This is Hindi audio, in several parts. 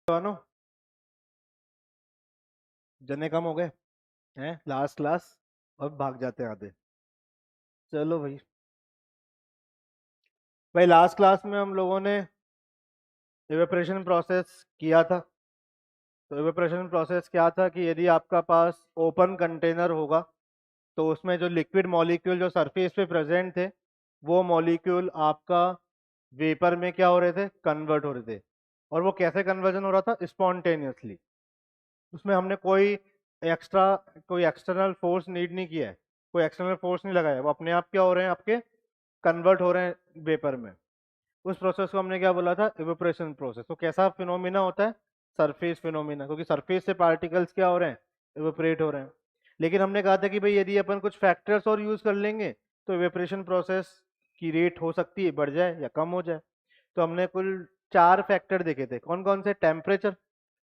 मानो जने कम हो गए हैं लास्ट क्लास और भाग जाते हैं आधे। चलो भाई। भाई लास्ट क्लास में हम लोगों ने इवेपोरेशन प्रोसेस किया था। तो इवेपोरेशन प्रोसेस क्या था कि यदि आपका पास ओपन कंटेनर होगा तो उसमें जो लिक्विड मॉलिक्यूल जो सरफेस पे प्रेजेंट थे वो मॉलिक्यूल आपका वेपर में क्या हो रहे थे, कन्वर्ट हो रहे थे। और वो कैसे कन्वर्जन हो रहा था, स्पॉन्टेनियसली। उसमें हमने एक्स्ट्रा कोई एक्सटर्नल फोर्स नीड नहीं किया है, कोई एक्सटर्नल फोर्स नहीं लगाया, वो अपने आप क्या हो रहे हैं, आपके कन्वर्ट हो रहे हैं वेपर में। उस प्रोसेस को हमने क्या बोला था, इवेपोरेशन प्रोसेस। तो कैसा फिनोमिना होता है, सरफेस फिनोमिना, क्योंकि सरफेस से पार्टिकल्स क्या हो रहे हैं, इवेपोरेट हो रहे हैं। लेकिन हमने कहा था कि भाई यदि अपन कुछ फैक्टर्स और यूज कर लेंगे तो इवेपोरेशन प्रोसेस की रेट हो सकती है बढ़ जाए या कम हो जाए। तो हमने कुल 4 फैक्टर देखे थे। कौन कौन से, टेम्परेचर,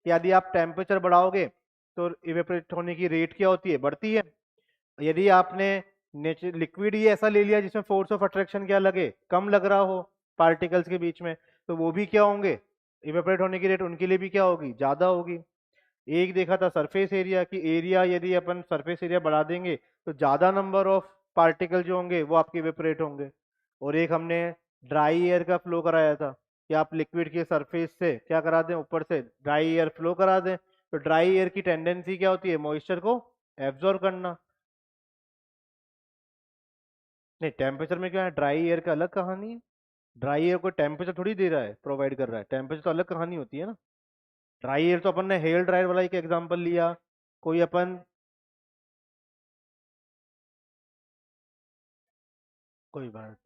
यदि आप टेम्परेचर बढ़ाओगे तो इवेपोरेट होने की रेट क्या होती है, बढ़ती है। यदि आपने नेचर लिक्विड ही ऐसा ले लिया जिसमें फोर्स ऑफ अट्रैक्शन क्या लगे, कम लग रहा हो पार्टिकल्स के बीच में, तो वो भी क्या होंगे, इवेपोरेट होने की रेट उनके लिए भी क्या होगी, ज्यादा होगी। एक देखा था सरफेस एरिया की, एरिया यदि अपन सरफेस एरिया बढ़ा देंगे तो ज्यादा नंबर ऑफ पार्टिकल जो होंगे वो आपके इवेपोरेट होंगे। और एक हमने ड्राई एयर का फ्लो कराया था कि आप लिक्विड के सरफेस से क्या करा दें, ऊपर से ड्राई एयर फ्लो करा दें। तो ड्राई एयर की टेंडेंसी क्या होती है, मॉइस्चर को एब्जॉर्ब करना। नहीं, टेम्परेचर में क्या है, ड्राई एयर का अलग कहानी है। ड्राई एयर को टेम्परेचर थोड़ी दे रहा है, प्रोवाइड कर रहा है, टेम्परेचर तो अलग कहानी होती है ना। ड्राई एयर तो अपन ने हेयर ड्रायर वाला एक एग्जांपल लिया। कोई अपन, कोई बात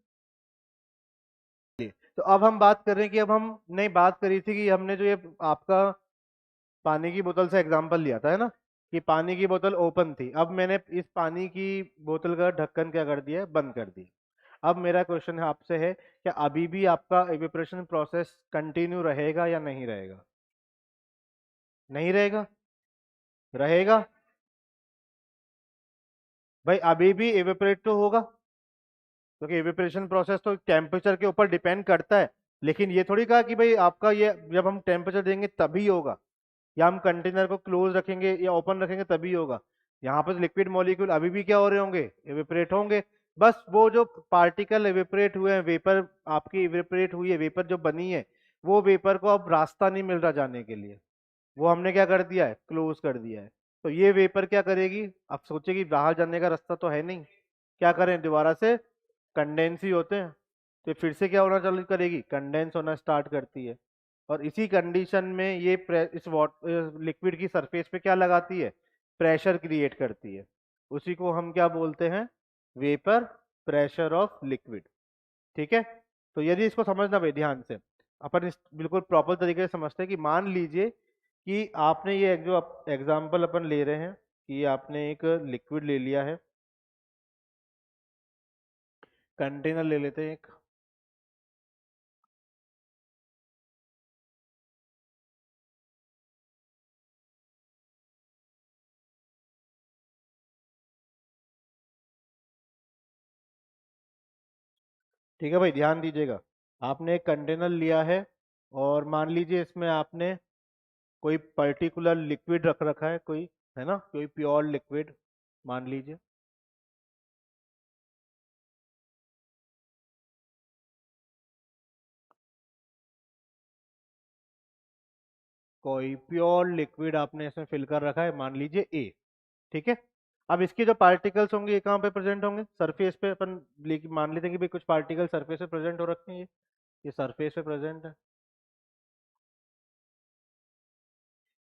नहीं। तो अब हम बात कर रहे हैं कि अब हमने बात करी थी कि हमने जो ये आपका पानी की बोतल से एग्जांपल लिया था, है ना, कि पानी की बोतल ओपन थी। अब मैंने इस पानी की बोतल का ढक्कन क्या कर दिया है, बंद कर दिया। अब मेरा क्वेश्चन है आपसे है, क्या अभी भी आपका इवेपोरेशन प्रोसेस कंटिन्यू रहेगा या नहीं रहेगा? नहीं रहेगा, रहेगा। भाई अभी भी इवेपोरेट तो होगा, क्योंकि इवेपोरेशन प्रोसेस तो टेम्परेचर के ऊपर डिपेंड करता है। लेकिन ये थोड़ी कहा कि भाई आपका ये जब हम टेम्परेचर देंगे तभी होगा, या हम कंटेनर को क्लोज रखेंगे या ओपन रखेंगे तभी होगा। यहाँ पर लिक्विड मॉलिक्यूल अभी भी क्या हो रहे होंगे, इवेपोरेट होंगे। बस वो जो पार्टिकल इवेपोरेट हुए हैं, वेपर आपकी इवेपोरेट हुई है, वेपर जो बनी है, वो वेपर को अब रास्ता नहीं मिल रहा जाने के लिए, वो हमने क्या कर दिया है, क्लोज कर दिया है। तो ये वेपर क्या करेगी, अब सोचेगी बाहर जाने का रास्ता तो है नहीं, क्या करें, दोबारा से कंडेंस ही होते हैं, तो फिर से क्या होना चालू करेगी, कंडेंस होना स्टार्ट करती है। और इसी कंडीशन में ये इस लिक्विड की सरफेस पे क्या लगाती है, प्रेशर क्रिएट करती है। उसी को हम क्या बोलते हैं, वेपर प्रेशर ऑफ लिक्विड। ठीक है। तो यदि इसको समझना भाई ध्यान से, अपन इस बिल्कुल प्रॉपर तरीके से समझते हैं कि मान लीजिए कि आपने ये जो एग्जाम्पल अपन ले रहे हैं कि आपने एक लिक्विड ले लिया है, कंटेनर ले लेते हैं एक। ठीक है भाई, ध्यान दीजिएगा। आपने एक कंटेनर लिया है और मान लीजिए इसमें आपने कोई पर्टिकुलर लिक्विड रख रखा है, कोई, है ना, कोई प्योर लिक्विड मान लीजिए। कोई प्योर लिक्विड आपने इसमें फिल कर रखा है, मान लीजिए ए। ठीक है। अब इसके जो पार्टिकल्स होंगे ये कहाँ पे प्रेजेंट होंगे, सरफेस पे। अपन मान लेते हैं कि भाई कुछ पार्टिकल सरफेस पे प्रेजेंट हो रखे हैं, ये सरफेस पे प्रेजेंट है।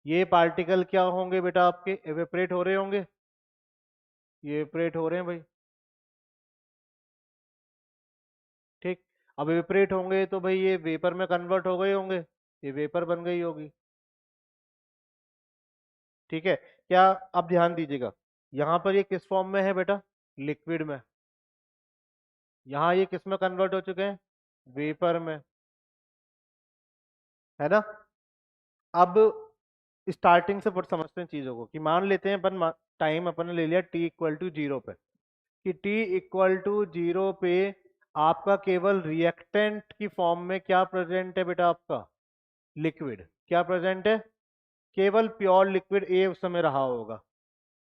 ये पार्टिकल क्या होंगे बेटा, आपके एवेपरेट हो रहे होंगे, ये एवेपरेट हो रहे हैं भाई। ठीक। अब एवेपरेट होंगे तो भाई ये वेपर में कन्वर्ट हो गए होंगे, ये वेपर बन गई होगी। ठीक है। क्या, अब ध्यान दीजिएगा, यहाँ पर ये किस फॉर्म में है बेटा, लिक्विड में। यहाँ ये किस में कन्वर्ट हो चुके हैं, वेपर में, है ना। अब स्टार्टिंग से फट समझते हैं चीजों को, कि मान लेते हैं अपन टाइम अपन ने ले लिया t इक्वल टू जीरो पे, कि t इक्वल टू जीरो पे आपका केवल रिएक्टेंट की फॉर्म में क्या प्रेजेंट है बेटा, आपका लिक्विड क्या प्रेजेंट है, केवल प्योर लिक्विड ए उस समय रहा होगा।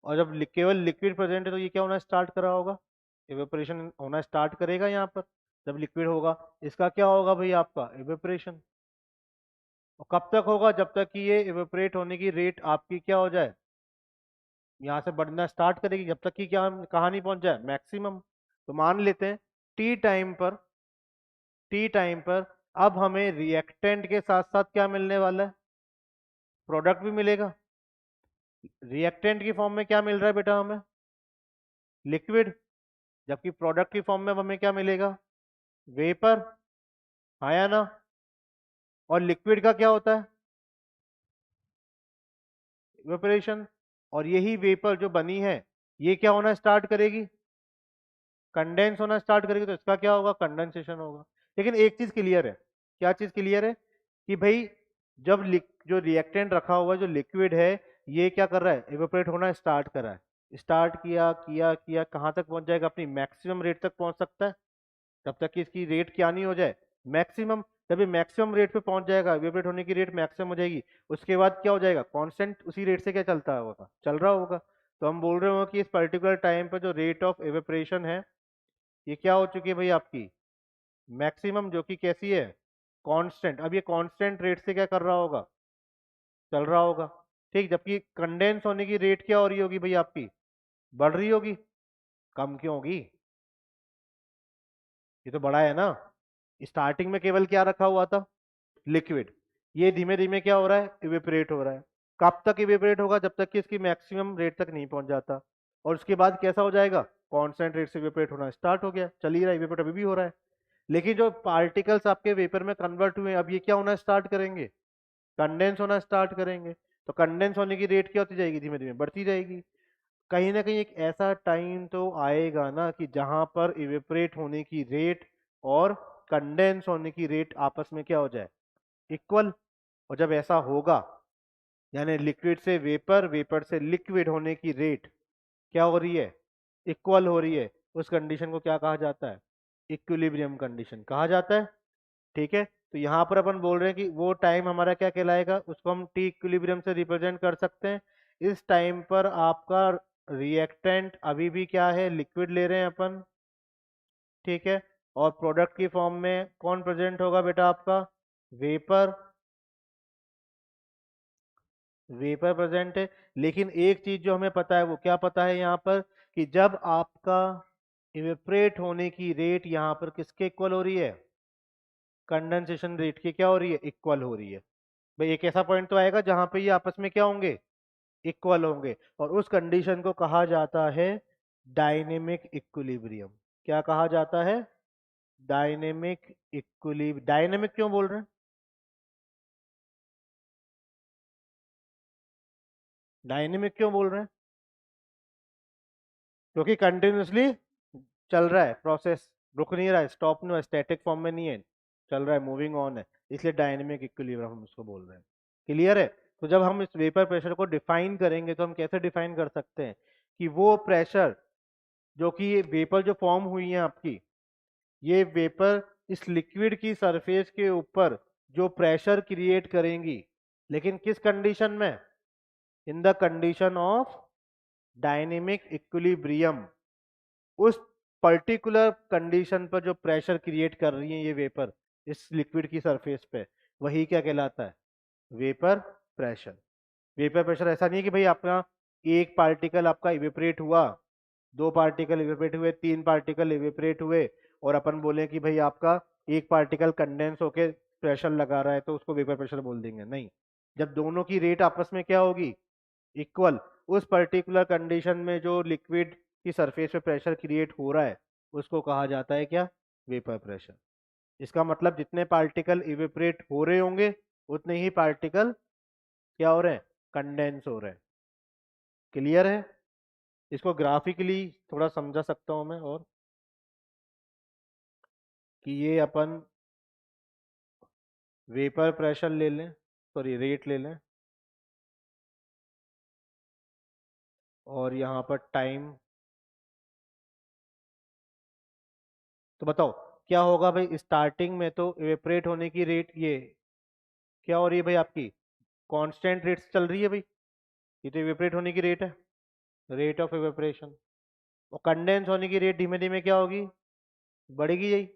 और जब केवल लिक्विड प्रेजेंट है तो ये क्या होना स्टार्ट करा होगा, इवेपोरेशन होना स्टार्ट करेगा यहाँ पर। जब लिक्विड होगा इसका क्या होगा भाई, आपका इवेपोरेशन। और कब तक होगा, जब तक कि ये इवेपोरेट होने की रेट आपकी क्या हो जाए, यहाँ से बढ़ना स्टार्ट करेगी, जब तक कि क्या कहाँ नहीं पहुंच जाए, मैक्सिमम। तो मान लेते हैं टी टाइम पर, टी टाइम पर अब हमें रिएक्टेंट के साथ साथ क्या मिलने वाला है, प्रोडक्ट भी मिलेगा। रिएक्टेंट की फॉर्म में क्या मिल रहा है बेटा हमें, लिक्विड। जबकि प्रोडक्ट की फॉर्म में अब हमें क्या मिलेगा, वेपर, आया ना। और लिक्विड का क्या होता है, इवेपोरेशन। और यही वेपर जो बनी है ये क्या होना स्टार्ट करेगी, कंडेंस होना स्टार्ट करेगी, तो इसका क्या होगा, कंडेंसेशन होगा। लेकिन एक चीज क्लियर है, क्या चीज क्लियर है, कि भाई जब जो रिएक्टेंट रखा हुआ जो लिक्विड है ये क्या कर रहा है, इवेपोरेट होना स्टार्ट कर रहा है। स्टार्ट किया किया किया, कहाँ तक पहुंच जाएगा, अपनी मैक्सिमम रेट तक पहुंच सकता है, जब तक कि इसकी रेट क्या नहीं हो जाए, मैक्सिमम। जब ये मैक्सिमम रेट पे पहुंच जाएगा, इवेपोरेट होने की रेट मैक्सिमम हो जाएगी, उसके बाद क्या हो जाएगा, कांस्टेंट उसी रेट से क्या चलता होगा, चल रहा होगा। तो हम बोल रहे हो कि इस पर्टिकुलर टाइम पर जो रेट ऑफ इवेपोरेशन है ये क्या हो चुकी है भाई आपकी, मैक्सिमम, जो कि कैसी है, कांस्टेंट। अब ये कांस्टेंट रेट से क्या कर रहा होगा, चल रहा होगा। ठीक, जबकि कंडेंस होने की रेट क्या हो रही होगी भाई आपकी, बढ़ रही होगी। कम क्यों होगी, ये तो बड़ा है ना। स्टार्टिंग में केवल क्या रखा हुआ था, लिक्विड। ये धीमे धीमे क्या हो रहा है, इवेपोरेट हो रहा है। कब तक इवेपोरेट होगा, जब तक कि इसकी मैक्सिमम रेट तक नहीं पहुंच जाता। और उसके बाद कैसा हो जाएगा, कांस्टेंट रेट से इवेपोरेट होना स्टार्ट हो गया, चल ही रहा है, इवेपोरेट अभी भी हो रहा है। लेकिन जो पार्टिकल्स आपके वेपर में कन्वर्ट हुए अब ये क्या होना स्टार्ट करेंगे, कंडेंस होना स्टार्ट करेंगे। तो कंडेंस होने की रेट क्या होती जाएगी, धीमे धीमे बढ़ती जाएगी। कहीं ना कहीं एक ऐसा टाइम तो आएगा ना कि जहां पर इवेपोरेट होने की रेट और कंडेंस होने की रेट आपस में क्या हो जाए, इक्वल। और जब ऐसा होगा, यानी लिक्विड से वेपर, वेपर से लिक्विड होने की रेट क्या हो रही है, इक्वल हो रही है, उस कंडीशन को क्या कहा जाता है, इक्विलिब्रियम कंडीशन कहा जाता है। ठीक है, तो यहाँ पर अपन बोल रहे हैं कि वो टाइम हमारा क्या कहलाएगा, उसको हम टी इक्विलिब्रियम से रिप्रेजेंट कर सकते हैं। इस टाइम पर आपका रिएक्टेंट अभी भी क्या है, लिक्विड ले रहे हैं अपन। ठीक है, और प्रोडक्ट की फॉर्म में कौन प्रेजेंट होगा बेटा आपका, वेपर, वेपर प्रेजेंट है। लेकिन एक चीज जो हमें पता है, वो क्या पता है यहाँ पर, कि जब आपका इवेपरेट होने की रेट यहाँ पर किसके इक्वल हो रही है, कंडेंसेशन रेट की क्या हो रही है, इक्वल हो रही है। भाई एक ऐसा पॉइंट तो आएगा जहां पे ये आपस में क्या होंगे, इक्वल होंगे। और उस कंडीशन को कहा जाता है डायनेमिक इक्विलिब्रियम। क्या कहा जाता है, डायनेमिक इक्विलिब्रियम। डायनेमिक क्यों बोल रहे हैं, डायनेमिक क्यों बोल रहे हैं, क्योंकि कंटिन्यूसली चल रहा है प्रोसेस, रुक नहीं रहा है, स्टॉप नहीं हुआ, स्टैटिक फॉर्म में नहीं है, चल रहा है, मूविंग ऑन है, इसलिए डायनेमिक इक्विलिब्रियम हम उसको बोल रहे हैं। क्लियर है। तो जब हम इस वेपर प्रेशर को डिफाइन करेंगे तो हम कैसे डिफाइन कर सकते हैं, कि वो प्रेशर जो कि ये वेपर जो फॉर्म हुई है आपकी, ये वेपर इस लिक्विड की सरफेस के ऊपर जो प्रेशर क्रिएट करेंगी, लेकिन किस कंडीशन में, in the condition of dynamic equilibrium. उस पर्टिकुलर कंडीशन पर जो प्रेशर क्रिएट कर रही है ये वेपर इस लिक्विड की सरफेस पे, वही क्या कहलाता है, वेपर प्रेशर। वेपर प्रेशर ऐसा नहीं है कि भाई अपना एक पार्टिकल आपका इवेपरेट हुआ, दो पार्टिकल इवेपरेट हुए, तीन पार्टिकल इवेपरेट हुए, और अपन बोले कि भाई आपका एक पार्टिकल कंडेंस होके प्रेशर लगा रहा है तो उसको वेपर प्रेशर बोल देंगे, नहीं। जब दोनों की रेट आपस में क्या होगी, इक्वल, उस पर्टिकुलर कंडीशन में जो लिक्विड की सरफेस पे प्रेशर क्रिएट हो रहा है उसको कहा जाता है क्या, वेपर प्रेशर। इसका मतलब जितने पार्टिकल इवेपरेट हो रहे होंगे उतने ही पार्टिकल क्या हो रहे हैं, कंडेंस हो रहे हैं। क्लियर है। इसको ग्राफिकली थोड़ा समझा सकता हूं मैं, और कि ये अपन वेपर प्रेशर ले लें, सॉरी रेट ले लें, और यहाँ पर टाइम। तो बताओ क्या होगा भाई, स्टार्टिंग में तो इवेपरेट होने की रेट ये क्या हो रही है भाई आपकी? कांस्टेंट रेट चल रही है भाई, ये तो इवेपोरेट होने की रेट है, रेट ऑफ इवेपोरेशन। और कंडेंस होने की रेट धीमे धीमे क्या होगी? बढ़ेगी यही।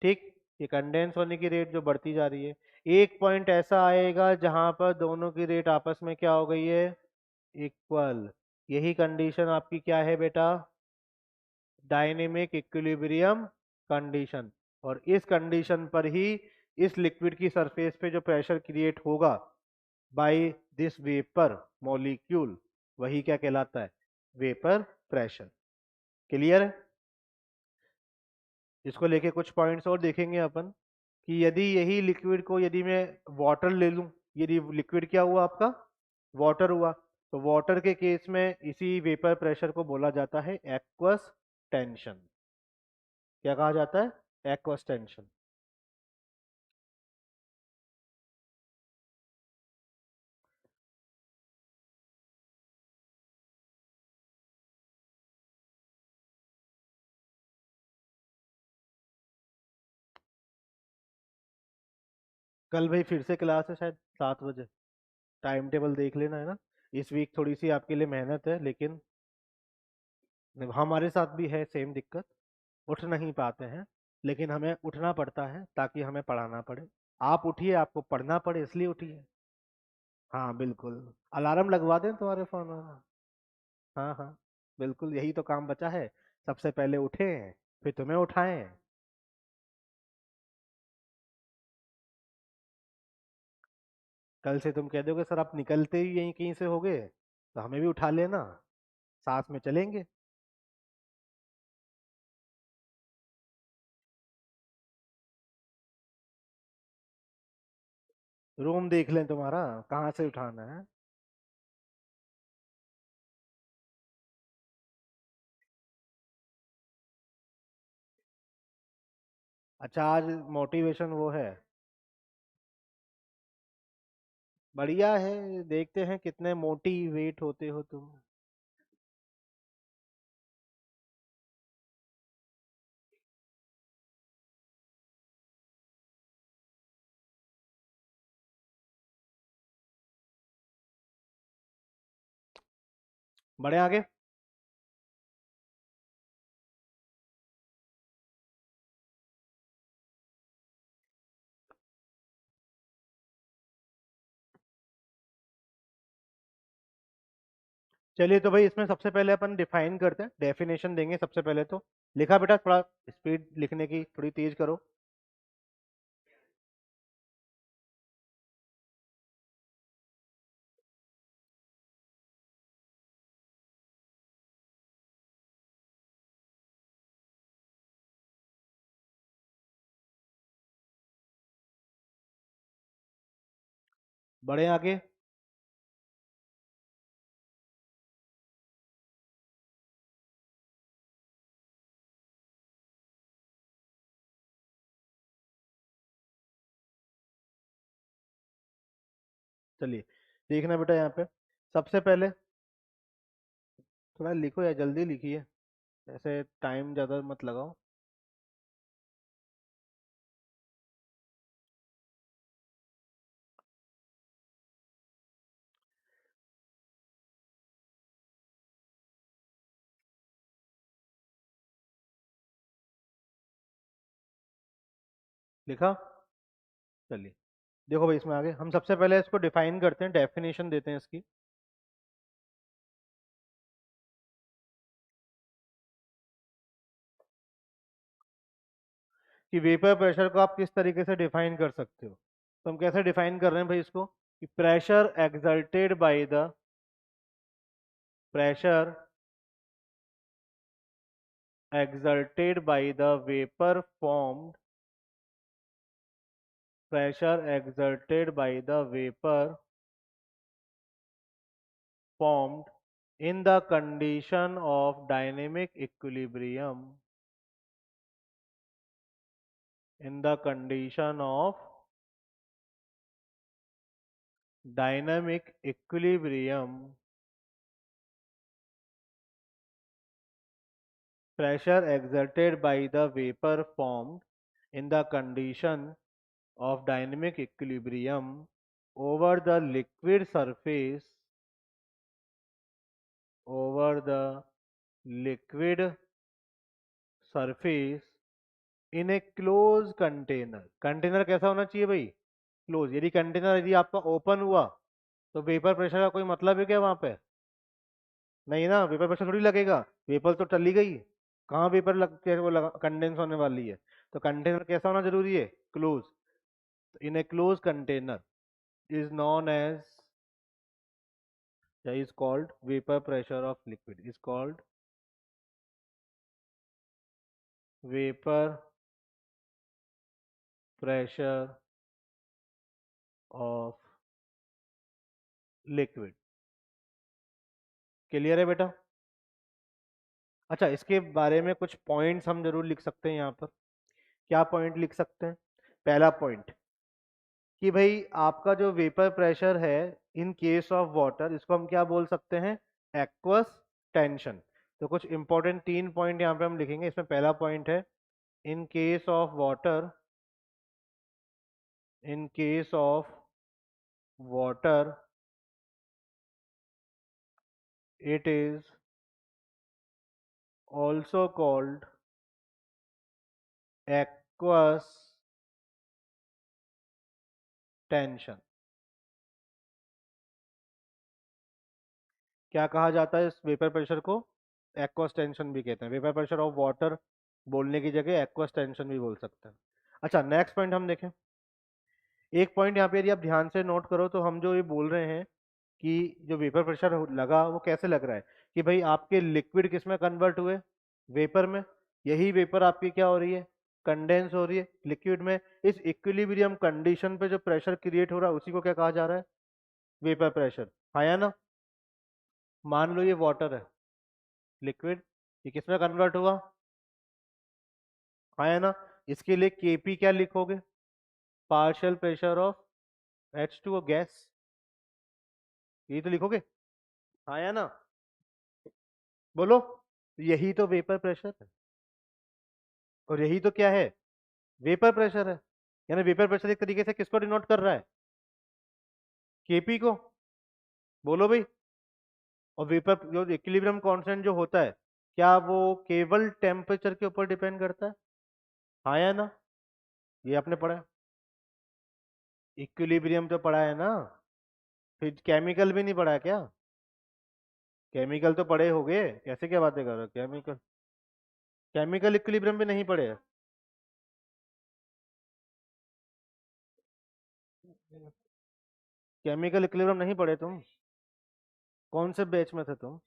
ठीक, ये कंडेंस होने की रेट जो बढ़ती जा रही है, एक पॉइंट ऐसा आएगा जहां पर दोनों की रेट आपस में क्या हो गई है? इक्वल। यही कंडीशन आपकी क्या है बेटा? Dynamic equilibrium condition. और इस कंडीशन पर ही इस लिक्विड की सरफेस पे जो प्रेशर क्रिएट होगा बाय दिस वेपर मॉलिक्यूल, वही क्या कहलाता है? Vapour pressure. क्लियर है? इसको लेके कुछ पॉइंट्स और देखेंगे अपन, कि यदि यही लिक्विड को यदि मैं वाटर ले लूं, यदि लिक्विड क्या हुआ आपका? वाटर हुआ, तो वाटर के केस में इसी वेपर प्रेशर को बोला जाता है एक्वस टेंशन। क्या कहा जाता है? Aqueous tension. कल भाई फिर से क्लास है शायद 7 बजे, टाइम टेबल देख लेना है ना। इस वीक थोड़ी सी आपके लिए मेहनत है, लेकिन हमारे साथ भी है सेम दिक्कत, उठ नहीं पाते हैं, लेकिन हमें उठना पड़ता है ताकि हमें पढ़ाना पड़े। आप उठिए, आपको पढ़ना पड़े इसलिए उठिए। हाँ बिल्कुल, अलार्म लगवा दें तुम्हारे फोन में। हाँ हाँ, बिल्कुल यही तो काम बचा है, सबसे पहले उठे फिर तुम्हें उठाएं। कल से तुम कह दोगे सर आप निकलते ही यहीं कहीं से होगे, तो हमें भी उठा लेना, साथ में चलेंगे। रूम देख लें तुम्हारा, कहाँ से उठाना है। अच्छा, आज मोटिवेशन वो है? बढ़िया है, देखते हैं कितने मोटिवेट होते हो तुम। बढ़े आगे। चलिए तो भाई इसमें सबसे पहले अपन डिफाइन करते हैं, डेफिनेशन देंगे सबसे पहले तो। लिखा बेटा? थोड़ा स्पीड लिखने की थोड़ी तेज करो। बढ़े आगे। चलिए, देखना बेटा यहाँ पे, सबसे पहले थोड़ा लिखो या जल्दी लिखिए, ऐसे टाइम ज़्यादा मत लगाओ। लिखा? चलिए, देखो भाई इसमें आगे हम सबसे पहले इसको डिफाइन करते हैं, डेफिनेशन देते हैं इसकी। कि वेपर प्रेशर को आप किस तरीके से डिफाइन कर सकते हो। तो हम कैसे डिफाइन कर रहे हैं भाई इसको, कि pressure exerted by the vapor formed pressure exerted by the vapor formed in the condition of dynamic equilibrium, in the condition of dynamic equilibrium, pressure exerted by the vapor formed in the condition of dynamic equilibrium over the liquid surface, over the liquid surface in a closed container. Container कैसा होना चाहिए भाई? क्लोज। यदि कंटेनर यदि आपका ओपन हुआ तो वेपर प्रेशर का कोई मतलब है क्या वहां पे? नहीं ना, वेपर प्रेशर थोड़ी लगेगा, वेपर तो टली गई। कहाँ वेपर लग के वो लगा कंडेंस होने वाली है? तो कंटेनर कैसा होना जरूरी है? Close. In A close container is known as, is called vapor pressure of liquid, is called vapor pressure of liquid। Clear है बेटा? अच्छा, इसके बारे में कुछ पॉइंट्स हम जरूर लिख सकते हैं यहाँ पर। क्या पॉइंट लिख सकते हैं? पहला पॉइंट कि भाई आपका जो वेपर प्रेशर है इन केस ऑफ वाटर, इसको हम क्या बोल सकते हैं? Aqueous tension. तो कुछ इंपॉर्टेंट 3 पॉइंट यहाँ पे हम लिखेंगे। इसमें पहला पॉइंट है, in case of water, in case of water it is also called aqueous tension। क्या कहा जाता है इस वेपर प्रेशर को? एक्वस टेंशन भी कहते हैं। वेपर प्रेशर ऑफ वाटर बोलने की जगह एक्वस टेंशन भी बोल सकते हैं। अच्छा, नेक्स्ट पॉइंट हम देखें। एक पॉइंट यहाँ पे यदि आप ध्यान से नोट करो तो हम जो ये बोल रहे हैं कि जो वेपर प्रेशर लगा वो कैसे लग रहा है कि भाई आपके लिक्विड किस में कन्वर्ट हुए? वेपर में। यही वेपर आपकी क्या हो रही है? कंडेंस हो रही है लिक्विड में। इस इक्विलिब्रियम कंडीशन पे जो प्रेशर क्रिएट हो रहा है उसी को क्या कहा जा रहा है? Vapour pressure. है ना? मान लो ये वाटर है, लिक्विड, ये किस में कन्वर्ट हुआ? है ना? इसके लिए केपी क्या लिखोगे? Partial pressure of H2O gas, यही तो लिखोगे। है ना? बोलो। यही तो वेपर प्रेशर है, और यही तो क्या है? वेपर प्रेशर है। यानी वेपर प्रेशर एक तरीके से किसको डिनोट कर रहा है? केपी को। बोलो भाई। और वेपर जो इक्विलिब्रियम कांस्टेंट जो होता है, क्या वो केवल टेम्परेचर के ऊपर डिपेंड करता है? हाँ या ना? ये आपने पढ़ा है, इक्विलिब्रियम तो पढ़ा है ना? फिर केमिकल भी नहीं पढ़ा है क्या? केमिकल तो पढ़े होगे, कैसे क्या बातें कर रहे हो? केमिकल, केमिकल इक्विलिब्रियम भी नहीं पढ़े हैं? केमिकल इक्विलिब्रियम नहीं पढ़े तुम? कौन से बैच में थे तुम?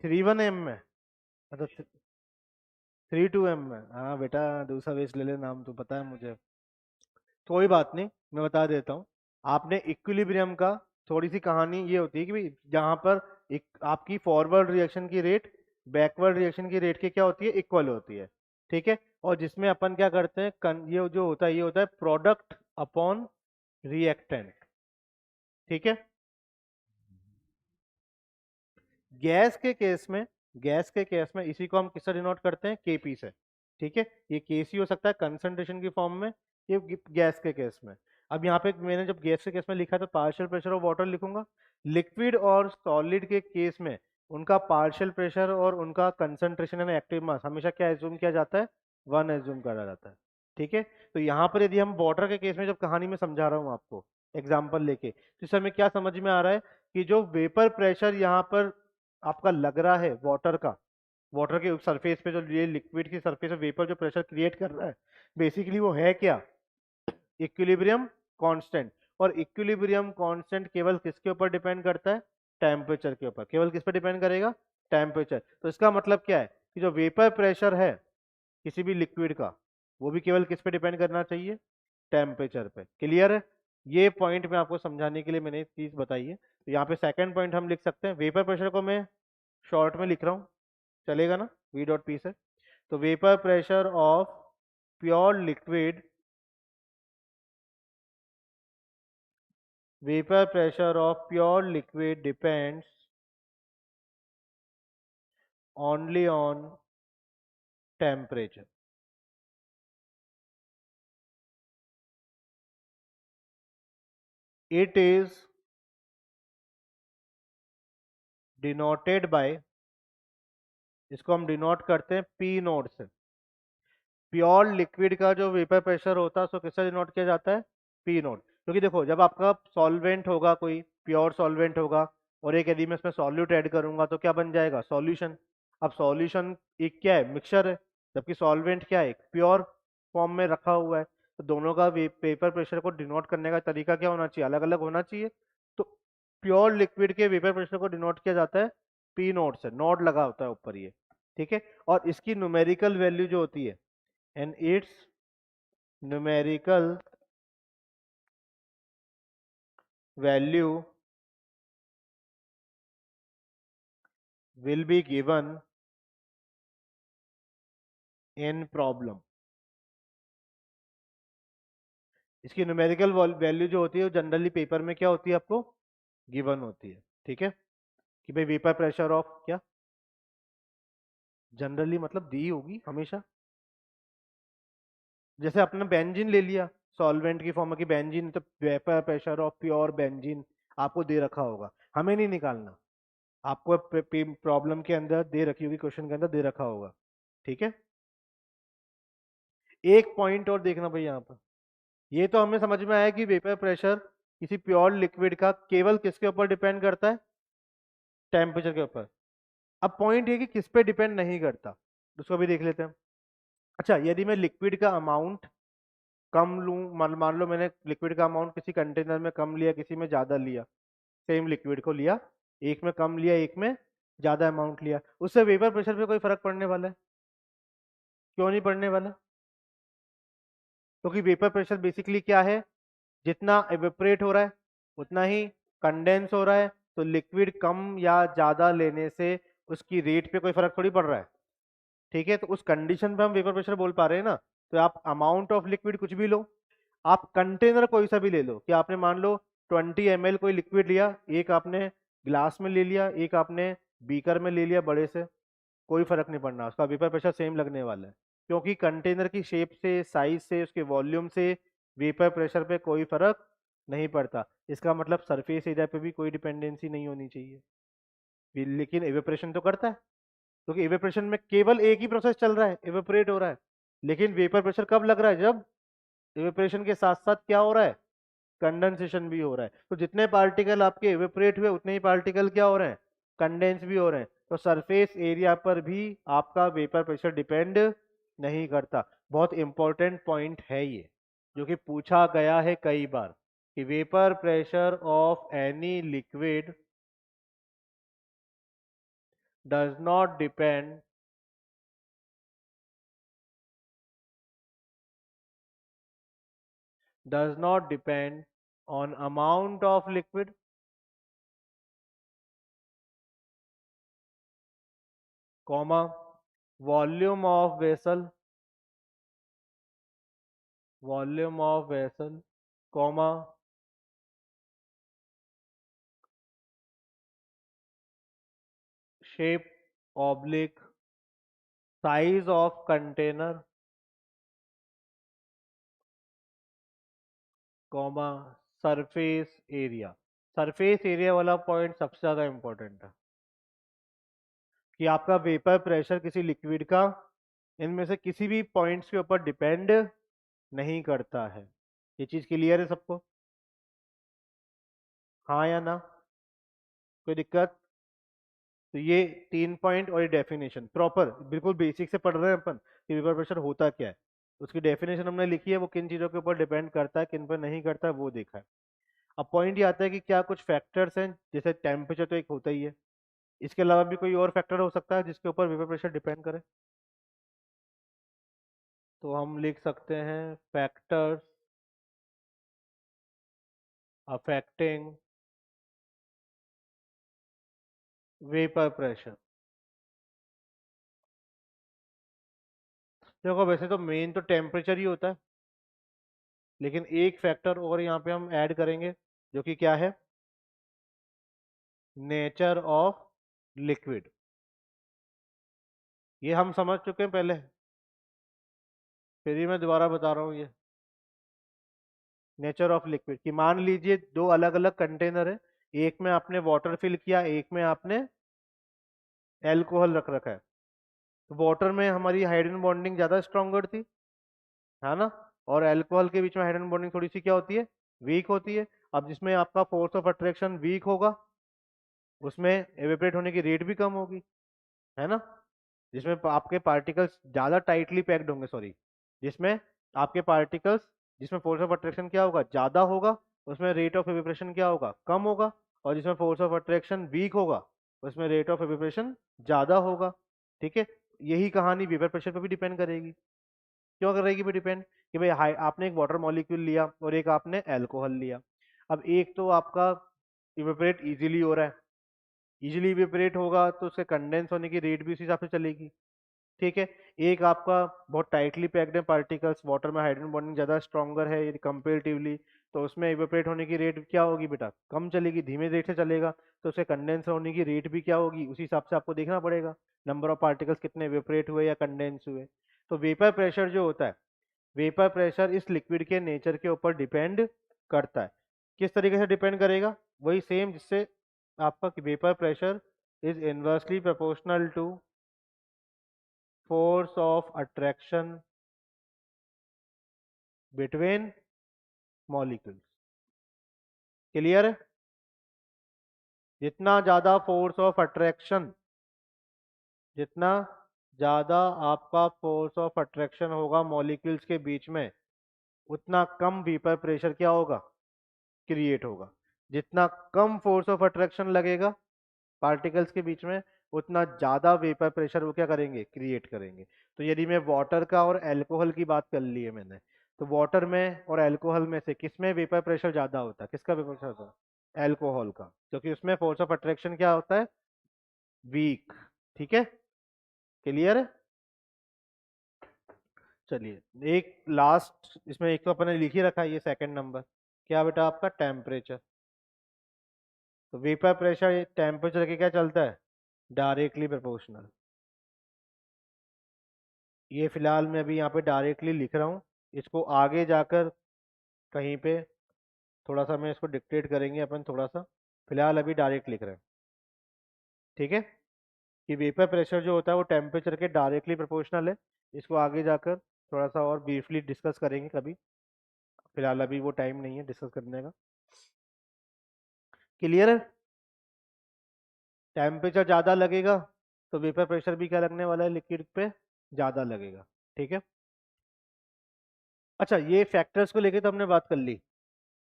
31M में? अच्छा, 32M में। हाँ बेटा, दूसरा बैच ले ले, नाम तो पता है मुझे। कोई बात नहीं, मैं बता देता हूँ। आपने इक्विलिब्रियम का, थोड़ी सी कहानी ये होती है कि भाई जहां पर एक आपकी फॉरवर्ड रिएक्शन की रेट बैकवर्ड रिएक्शन की रेट की क्या होती है? इक्वल होती है। ठीक है। और जिसमें अपन क्या करते हैं, ये जो होता है ये होता है प्रोडक्ट अपॉन रिएक्टेंट। ठीक है। गैस के केस में, गैस के केस में इसी को हम किससे डिनोट करते हैं? केपी से। ठीक है। ये केसी हो सकता है कंसंट्रेशन की फॉर्म में, ये गैस के केस में। अब यहाँ पे मैंने जब गैस के केस में लिखा तो पार्शियल प्रेशर ऑफ वाटर लिखूंगा। लिक्विड और सॉलिड के केस में उनका पार्शियल प्रेशर और उनका कंसंट्रेशन यानी एक्टिव मास हमेशा क्या एज्यूम किया जाता है? 1 एज्यूम करा जाता है। ठीक है। तो यहाँ पर यदि हम वाटर के केस में जब कहानी में समझा रहा हूँ आपको एग्जाम्पल लेके, तो इस समय क्या समझ में आ रहा है कि जो वेपर प्रेशर यहाँ पर आपका लग रहा है वाटर का, वाटर के सरफेस पे जो ये लिक्विड की सरफेस पे वेपर जो प्रेशर क्रिएट कर रहा है, बेसिकली वो है क्या? Equilibrium constant. और इक्विलिब्रियम कांस्टेंट केवल किसके ऊपर डिपेंड करता है? टेम्परेचर के ऊपर। केवल किस पर डिपेंड करेगा? टेम्परेचर। तो इसका मतलब क्या है कि जो वेपर प्रेशर है किसी भी लिक्विड का, वो भी केवल किस पे डिपेंड करना चाहिए? टेम्परेचर पे। क्लियर है? ये पॉइंट में आपको समझाने के लिए मैंने एक चीज बताई है। तो यहाँ पे सेकंड पॉइंट हम लिख सकते हैं, वेपर प्रेशर को मैं शॉर्ट में लिख रहा हूँ, चलेगा ना? वी डॉट पी से। तो vapour pressure of pure liquid, vapor pressure of pure liquid depends only on temperature. It is denoted by, इसको हम डिनोट करते हैं पी नोट से। प्योर लिक्विड का जो वेपर प्रेशर होता है उसको किससे डिनोट किया जाता है? P note. क्योंकि देखो जब आपका सॉल्वेंट होगा, कोई प्योर सॉल्वेंट होगा, और एक यदि मैं इसमें सॉल्यूट ऐड करूंगा तो क्या बन जाएगा? सॉल्यूशन। अब सॉल्यूशन एक क्या है? मिक्सचर है। जबकि सॉल्वेंट क्या है? प्योर फॉर्म में रखा हुआ है। तो दोनों का वेपर प्रेशर को डिनोट करने का तरीका क्या होना चाहिए? अलग अलग होना चाहिए। तो प्योर लिक्विड के वेपर प्रेशर को डिनोट किया जाता है पी नोट से, नोट लगा होता है ऊपर ये। ठीक है। और इसकी न्यूमेरिकल वैल्यू जो होती है, and its numerical value will be given in problem। इसकी न्यूमेरिकल वैल्यू जो होती है वो जनरली पेपर में क्या होती है? आपको गिवन होती है। ठीक है, कि भाई वेपर प्रेशर ऑफ क्या, जनरली मतलब दी होगी हमेशा। जैसे आपने बेंजीन ले लिया, सॉल्वेंट की फॉर्म में कि बेंजीन, तो vapour pressure of pure benzene आपको दे रखा होगा, हमें नहीं निकालना। आपको प्रॉब्लम के अंदर दे रखी होगी, क्वेश्चन के अंदर दे रखा होगा। ठीक है। एक पॉइंट और देखना भाई यहाँ पर, ये तो हमें समझ में आया कि वेपर प्रेशर किसी प्योर लिक्विड का केवल किसके ऊपर डिपेंड करता है? टेम्परेचर के ऊपर। अब पॉइंट ये कि किस पे डिपेंड नहीं करता, उसको भी देख लेते हैं। अच्छा, यदि मैं लिक्विड का अमाउंट कम लूं, मान लो मैंने लिक्विड का अमाउंट किसी कंटेनर में कम लिया, किसी में ज्यादा लिया, सेम लिक्विड को लिया, एक में कम लिया एक में ज्यादा अमाउंट लिया, उससे वेपर प्रेशर पे कोई फर्क पड़ने वाला है? क्यों नहीं पड़ने वाला? क्योंकि वेपर प्रेशर बेसिकली क्या है? जितना एवेपोरेट हो रहा है उतना ही कंडेंस हो रहा है। तो लिक्विड कम या ज्यादा लेने से उसकी रेट पे कोई फर्क थोड़ी पड़ रहा है। ठीक है, तो उस कंडीशन पे हम वेपर प्रेशर बोल पा रहे हैं ना। तो आप अमाउंट ऑफ लिक्विड कुछ भी लो, आप कंटेनर कोई सा भी ले लो, कि आपने मान लो 20 ml कोई लिक्विड लिया, एक आपने ग्लास में ले लिया, एक आपने बीकर में ले लिया बड़े से, कोई फर्क नहीं पड़ना, उसका वेपर प्रेशर सेम लगने वाला है। क्योंकि कंटेनर की शेप से, साइज से, उसके वॉल्यूम से वेपर प्रेशर पे कोई फर्क नहीं पड़ता। इसका मतलब सरफेस एरिया पे भी कोई डिपेंडेंसी नहीं होनी चाहिए। लेकिन एवेपोरेशन तो करता है, क्योंकि एवेपोरेशन में केवल एक ही प्रोसेस चल रहा है, एवेपोरेट हो रहा है। लेकिन वेपर प्रेशर कब लग रहा है? जब एवेपोरेशन के साथ साथ क्या हो रहा है? कंडेंसेशन भी हो रहा है। तो जितने पार्टिकल आपके एवेपोरेट हुए उतने ही पार्टिकल क्या हो रहे हैं? कंडेंस भी हो रहे हैं। तो सरफेस एरिया पर भी आपका वेपर प्रेशर डिपेंड नहीं करता। बहुत इंपॉर्टेंट पॉइंट है ये, जो कि पूछा गया है कई बार, कि vapour pressure of any liquid does not depend on amount of liquid, comma, volume of vessel, comma, shape oblique size of container, comma, surface area। Surface area वाला पॉइंट सबसे ज्यादा इंपॉर्टेंट है, कि आपका वेपर प्रेशर किसी लिक्विड का इनमें से किसी भी पॉइंट्स के ऊपर डिपेंड नहीं करता है। ये चीज क्लियर है सबको? हाँ या ना? कोई दिक्कत? तो ये 3 पॉइंट और ये डेफिनेशन प्रॉपर बिल्कुल बेसिक से पढ़ रहे हैं अपन, कि वेपर प्रेशर होता क्या है। उसकी डेफिनेशन हमने लिखी है, वो किन चीजों के ऊपर डिपेंड करता है, किन पर नहीं करता है, वो देखा है। अब पॉइंट ये आता है कि क्या कुछ फैक्टर्स हैं, जैसे टेम्परेचर तो एक होता ही है, इसके अलावा भी कोई और फैक्टर हो सकता है जिसके ऊपर वेपर प्रेशर डिपेंड करे? तो हम लिख सकते हैं फैक्टर्स अफेक्टिंग वेपर प्रेशर। देखो वैसे तो मेन तो टेम्परेचर ही होता है, लेकिन एक फैक्टर और यहाँ पे हम ऐड करेंगे, जो कि क्या है? Nature of liquid. ये हम समझ चुके हैं पहले, फिर ही मैं दोबारा बता रहा हूँ ये। नेचर ऑफ लिक्विड कि मान लीजिए दो अलग अलग कंटेनर है, एक में आपने वाटर फिल किया, एक में आपने एल्कोहल रख रखा है। तो वाटर में हमारी हाइड्रोजन बॉन्डिंग ज्यादा स्ट्रॉन्गर थी, है ना, और अल्कोहल के बीच में हाइड्रोजन बॉन्डिंग थोड़ी सी क्या होती है, वीक होती है। अब जिसमें आपका फोर्स ऑफ अट्रैक्शन वीक होगा उसमें एवेपरेट होने की रेट भी कम होगी, है ना। जिसमें आपके पार्टिकल्स ज्यादा टाइटली पैक्ड होंगे, सॉरी, जिसमें आपके पार्टिकल्स, जिसमें फोर्स ऑफ अट्रैक्शन क्या होगा, ज्यादा होगा, उसमें रेट ऑफ एवेपरेशन क्या होगा, कम होगा। और जिसमें फोर्स ऑफ अट्रैक्शन वीक होगा उसमें रेट ऑफ एवेपरेशन ज्यादा होगा। ठीक है, यही कहानी वेपर प्रेशर पे भी डिपेंड करेगी। क्यों करेगी भी डिपेंड, कि भाई आपने एक वाटर मॉलिक्यूल लिया और एक आपने अल्कोहल लिया। अब एक तो आपका इवेपोरेट इजीली हो रहा है, इजीली इवेपोरेट होगा तो उसके कंडेंस होने की रेट भी उस हिसाब से चलेगी। ठीक है, एक आपका बहुत टाइटली पैक्ड है पार्टिकल्स, वाटर में हाइड्रोजन बॉन्डिंग ज्यादा स्ट्रॉन्गर है कंपेरेटिवली, तो उसमें इवेपोरेट होने की रेट क्या होगी बेटा, कम चलेगी, धीमे रेट से चलेगा। तो उसके कंडेंस होने की रेट भी क्या होगी, उसी हिसाब से आपको देखना पड़ेगा, नंबर ऑफ पार्टिकल्स कितने इवेपोरेट हुए या कंडेंस हुए। तो वेपर प्रेशर जो होता है, वेपर प्रेशर इस लिक्विड के नेचर के ऊपर डिपेंड करता है। किस तरीके से डिपेंड करेगा, वही सेम जिससे आपका vapour pressure is inversely proportional to force of attraction between molecules. Clear है, जितना ज्यादा फोर्स ऑफ अट्रैक्शन, जितना ज्यादा आपका फोर्स ऑफ अट्रैक्शन होगा मॉलिक्यूल्स के बीच में, उतना कम वेपर प्रेशर क्या होगा, क्रिएट होगा। जितना कम फोर्स ऑफ अट्रैक्शन लगेगा पार्टिकल्स के बीच में, उतना ज्यादा वेपर प्रेशर वो क्या करेंगे, क्रिएट करेंगे। तो यदि मैं वाटर का और अल्कोहल की बात कर ली है मैंने, तो वाटर में और अल्कोहल में से किस में वेपर प्रेशर ज्यादा होता है, किसका वेपर प्रेशर होता है, अल्कोहल का, क्योंकि उसमें फोर्स ऑफ अट्रैक्शन क्या होता है, वीक। ठीक है, क्लियर है। चलिए एक लास्ट इसमें, एक तो अपने लिख ही रखा है ये सेकंड नंबर, क्या बेटा आपका टेम्परेचर। तो वेपर प्रेशर टेम्परेचर के क्या चलता है, डायरेक्टली प्रोपोर्शनल। ये फिलहाल मैं अभी यहाँ पे डायरेक्टली लिख रहा हूँ, इसको आगे जाकर कहीं पे थोड़ा सा मैं इसको डिक्टेट करेंगे अपन थोड़ा सा, फिलहाल अभी डायरेक्ट लिख रहे हैं। ठीक है, कि वेपर प्रेशर जो होता है वो टेम्परेचर के डायरेक्टली प्रोपोर्शनल है। इसको आगे जाकर थोड़ा सा और ब्रीफली डिस्कस करेंगे कभी, फिलहाल अभी वो टाइम नहीं है डिस्कस करने का। क्लियर है, टेम्परेचर ज़्यादा लगेगा तो वेपर प्रेशर भी क्या लगने वाला है, लिक्विड पे ज़्यादा लगेगा। ठीक है, अच्छा ये फैक्टर्स को लेके तो हमने बात कर ली।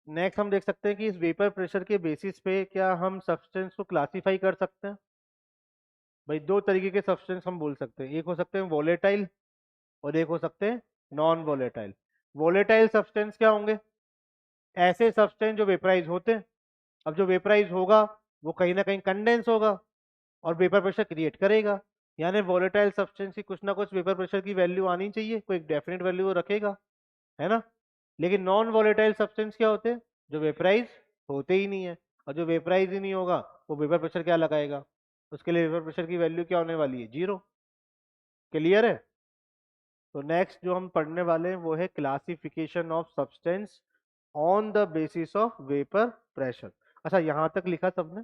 नेक्स्ट हम देख सकते हैं कि इस वेपर प्रेशर के बेसिस पे क्या हम सब्सटेंस को क्लासिफाई कर सकते हैं। भाई दो तरीके के सब्सटेंस हम बोल सकते हैं, एक हो सकते हैं वोलेटाइल और एक हो सकते हैं नॉन वोलेटाइल। वोलेटाइल सब्सटेंस क्या होंगे, ऐसे सब्सटेंस जो वेपराइज होते हैं। अब जो वेपराइज होगा वो कहीं ना कहीं कंडेंस होगा और वेपर प्रेशर क्रिएट करेगा। यानी वोलेटाइल सब्सटेंस की कुछ ना कुछ वेपर प्रेशर की वैल्यू आनी चाहिए, कोई डेफिनेट वैल्यू वो रखेगा, है ना। लेकिन नॉन वोलेटाइल सब्सटेंस क्या होते हैं, जो वेपराइज होते ही नहीं है, और जो वेपराइज ही नहीं होगा वो वेपर प्रेशर क्या लगाएगा, उसके लिए वेपर प्रेशर की वैल्यू क्या होने वाली है, जीरो। क्लियर है। तो नेक्स्ट जो हम पढ़ने वाले हैं वो है classification of substance on the basis of vapour pressure. अच्छा यहां तक लिखा सबने,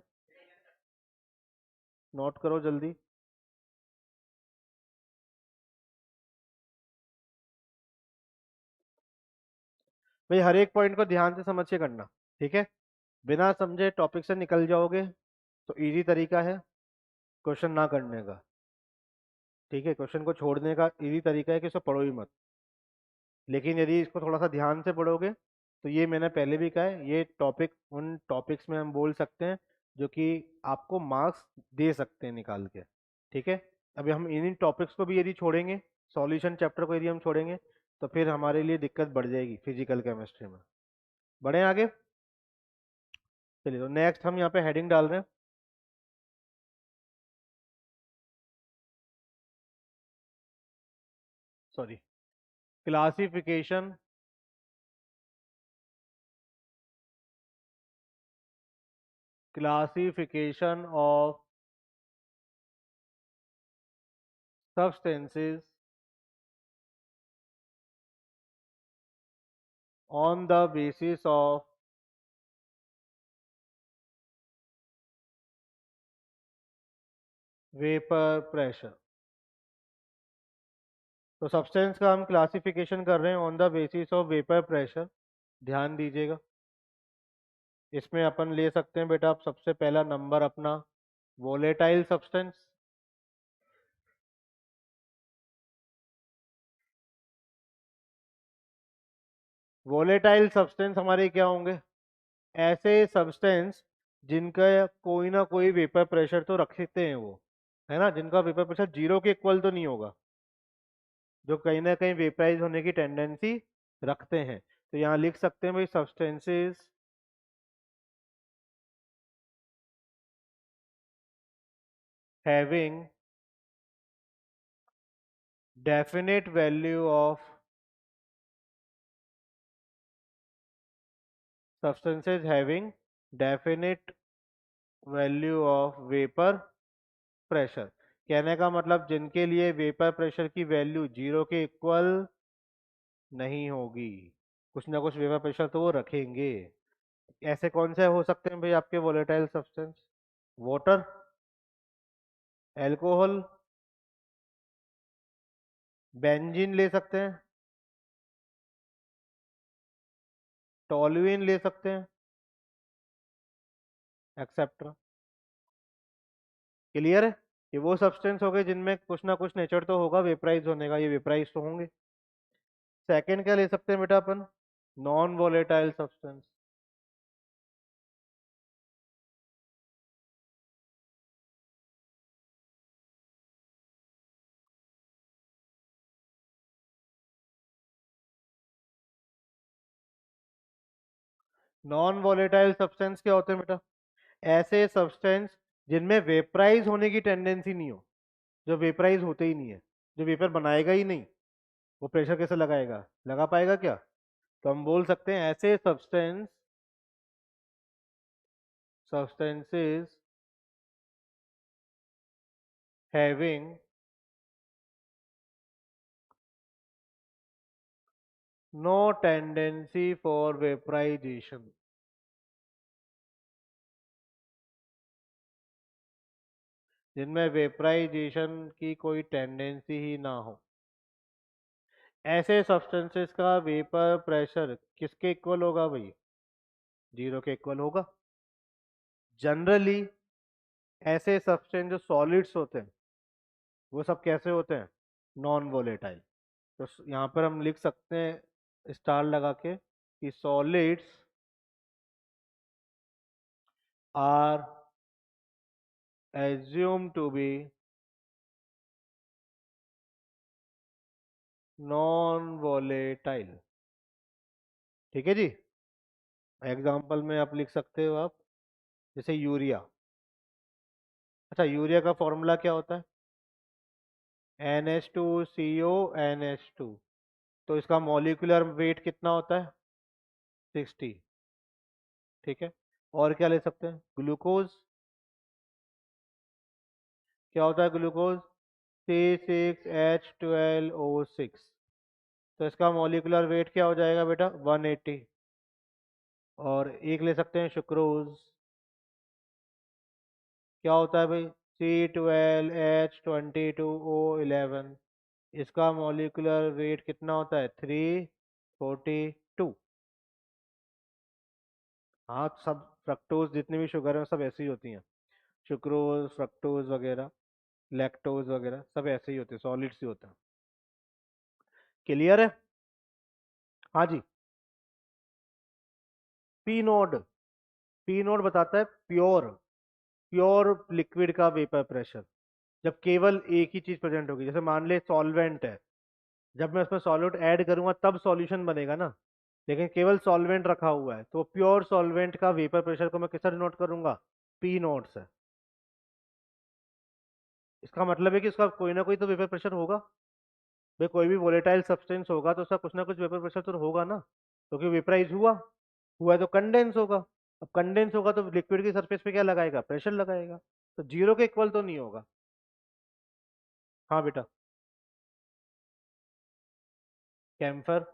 नोट करो जल्दी। भाई हर एक पॉइंट को ध्यान से समझ के करना, ठीक है, बिना समझे टॉपिक से निकल जाओगे तो इजी तरीका है क्वेश्चन ना करने का। ठीक है, क्वेश्चन को छोड़ने का इजी तरीका है कि इसको पढ़ो ही मत। लेकिन यदि इसको थोड़ा सा ध्यान से पढ़ोगे तो ये मैंने पहले भी कहा है, ये टॉपिक उन टॉपिक्स में हम बोल सकते हैं जो कि आपको मार्क्स दे सकते हैं निकाल के। ठीक है, अभी हम इन टॉपिक्स को भी यदि छोड़ेंगे, सॉल्यूशन चैप्टर को यदि हम छोड़ेंगे तो फिर हमारे लिए दिक्कत बढ़ जाएगी फिजिकल केमिस्ट्री में। बढ़े आगे, चलिए तो नेक्स्ट हम यहाँ पे हेडिंग डाल रहे हैं, sorry, classification classification of substances on the basis of vapour pressure. तो सब्सटेंस का हम क्लासिफिकेशन कर रहे हैं on the basis of vapour pressure. ध्यान दीजिएगा, इसमें अपन ले सकते हैं बेटा, आप सबसे पहला नंबर अपना वोलेटाइल सब्सटेंस। वोलेटाइल सब्सटेंस हमारे क्या होंगे? ऐसे सब्सटेंस जिनका कोई ना कोई वेपर प्रेशर तो रखते हैं वो, है ना, जिनका वेपर प्रेशर जीरो के इक्वल तो नहीं होगा, जो कहीं ना कहीं वेपराइज होने की टेंडेंसी रखते हैं। तो यहाँ लिख सकते हैं भाई, substances having definite value of substances having definite value of vapor pressure। कहने का मतलब जिनके लिए वेपर प्रेशर की वैल्यू जीरो के इक्वल नहीं होगी, कुछ ना कुछ वेपर प्रेशर तो वो रखेंगे। ऐसे कौन से हो सकते हैं भाई आपके volatile substance? Water, alcohol, benzene ले सकते हैं, टॉलुइन ले सकते हैं, एक्सेप्ट्रा। क्लियर है? ये वो सब्सटेंस हो गए जिनमें कुछ ना कुछ नेचर तो होगा वेपराइज होने का, ये वेपराइज तो होंगे। सेकंड क्या ले सकते हैं बेटा अपन? Non volatile substance. Non volatile substance क्या होते हैं बेटा? ऐसे सब्सटेंस जिनमें वेपराइज होने की टेंडेंसी नहीं हो, जो वेपराइज होते ही नहीं है, जो वेपर बनाएगा ही नहीं, वो प्रेशर कैसे लगाएगा, लगा पाएगा क्या? तो हम बोल सकते हैं ऐसे substances having no tendency for vaporisation. जिनमें वेपराइजेशन की कोई टेंडेंसी ही ना हो, ऐसे सब्सटेंसेस का वेपर प्रेशर किसके इक्वल होगा भाई? जीरो के इक्वल होगा। जनरली ऐसे सब्सटेंस जो सॉलिड्स होते हैं वो सब कैसे होते हैं? Non volatile. तो यहाँ पर हम लिख सकते हैं स्टार लगा के कि solids are assumed to be non volatile. ठीक है जी। एग्जाम्पल में आप लिख सकते हो आप, जैसे यूरिया। अच्छा, यूरिया का फॉर्मूला क्या होता है? NH2CO NH2। तो इसका मॉलिक्यूलर वेट कितना होता है? 60। ठीक है। और क्या ले सकते हैं? ग्लूकोज। क्या होता है ग्लूकोज? C6H12O6। तो इसका मॉलिक्यूलर वेट क्या हो जाएगा बेटा? 180। और एक ले सकते हैं सुक्रोज। क्या होता है भाई? C12H22O11। इसका मॉलिक्यूलर वेट कितना होता है? 342। हाँ, सब फ्रक्टोज जितनी भी शुगर है सब ऐसी ही होती हैं, सुक्रोज, फ्रक्टोज वगैरह, लैक्टोज वगैरह सब ऐसे ही होते हैं, सॉलिड्स ही होते हैं। क्लियर है? हाँ जी। P nought. पी नोड बताता है प्योर प्योर लिक्विड का वेपर प्रेशर, जब केवल एक ही चीज प्रेजेंट होगी। जैसे मान ले सॉल्वेंट है, जब मैं उसमें सॉल्यूट ऐड करूंगा तब सॉल्यूशन बनेगा ना, लेकिन केवल सॉल्वेंट रखा हुआ है तो प्योर सॉल्वेंट का वेपर प्रेशर को मैं किससे डिनोट करूंगा? पी नोट से। इसका मतलब है कि उसका कोई ना कोई तो वेपर प्रेशर होगा भाई, कोई भी वोलेटाइल सब्सटेंस होगा तो उसका कुछ ना कुछ वेपर प्रेशर तो होगा ना, क्योंकि वेपराइज हुआ हुआ है तो कंडेंस होगा। अब कंडेंस होगा तो लिक्विड की सरफेस पे क्या लगाएगा? प्रेशर लगाएगा। तो जीरो के इक्वल तो नहीं होगा। हाँ बेटा। कैम्फर,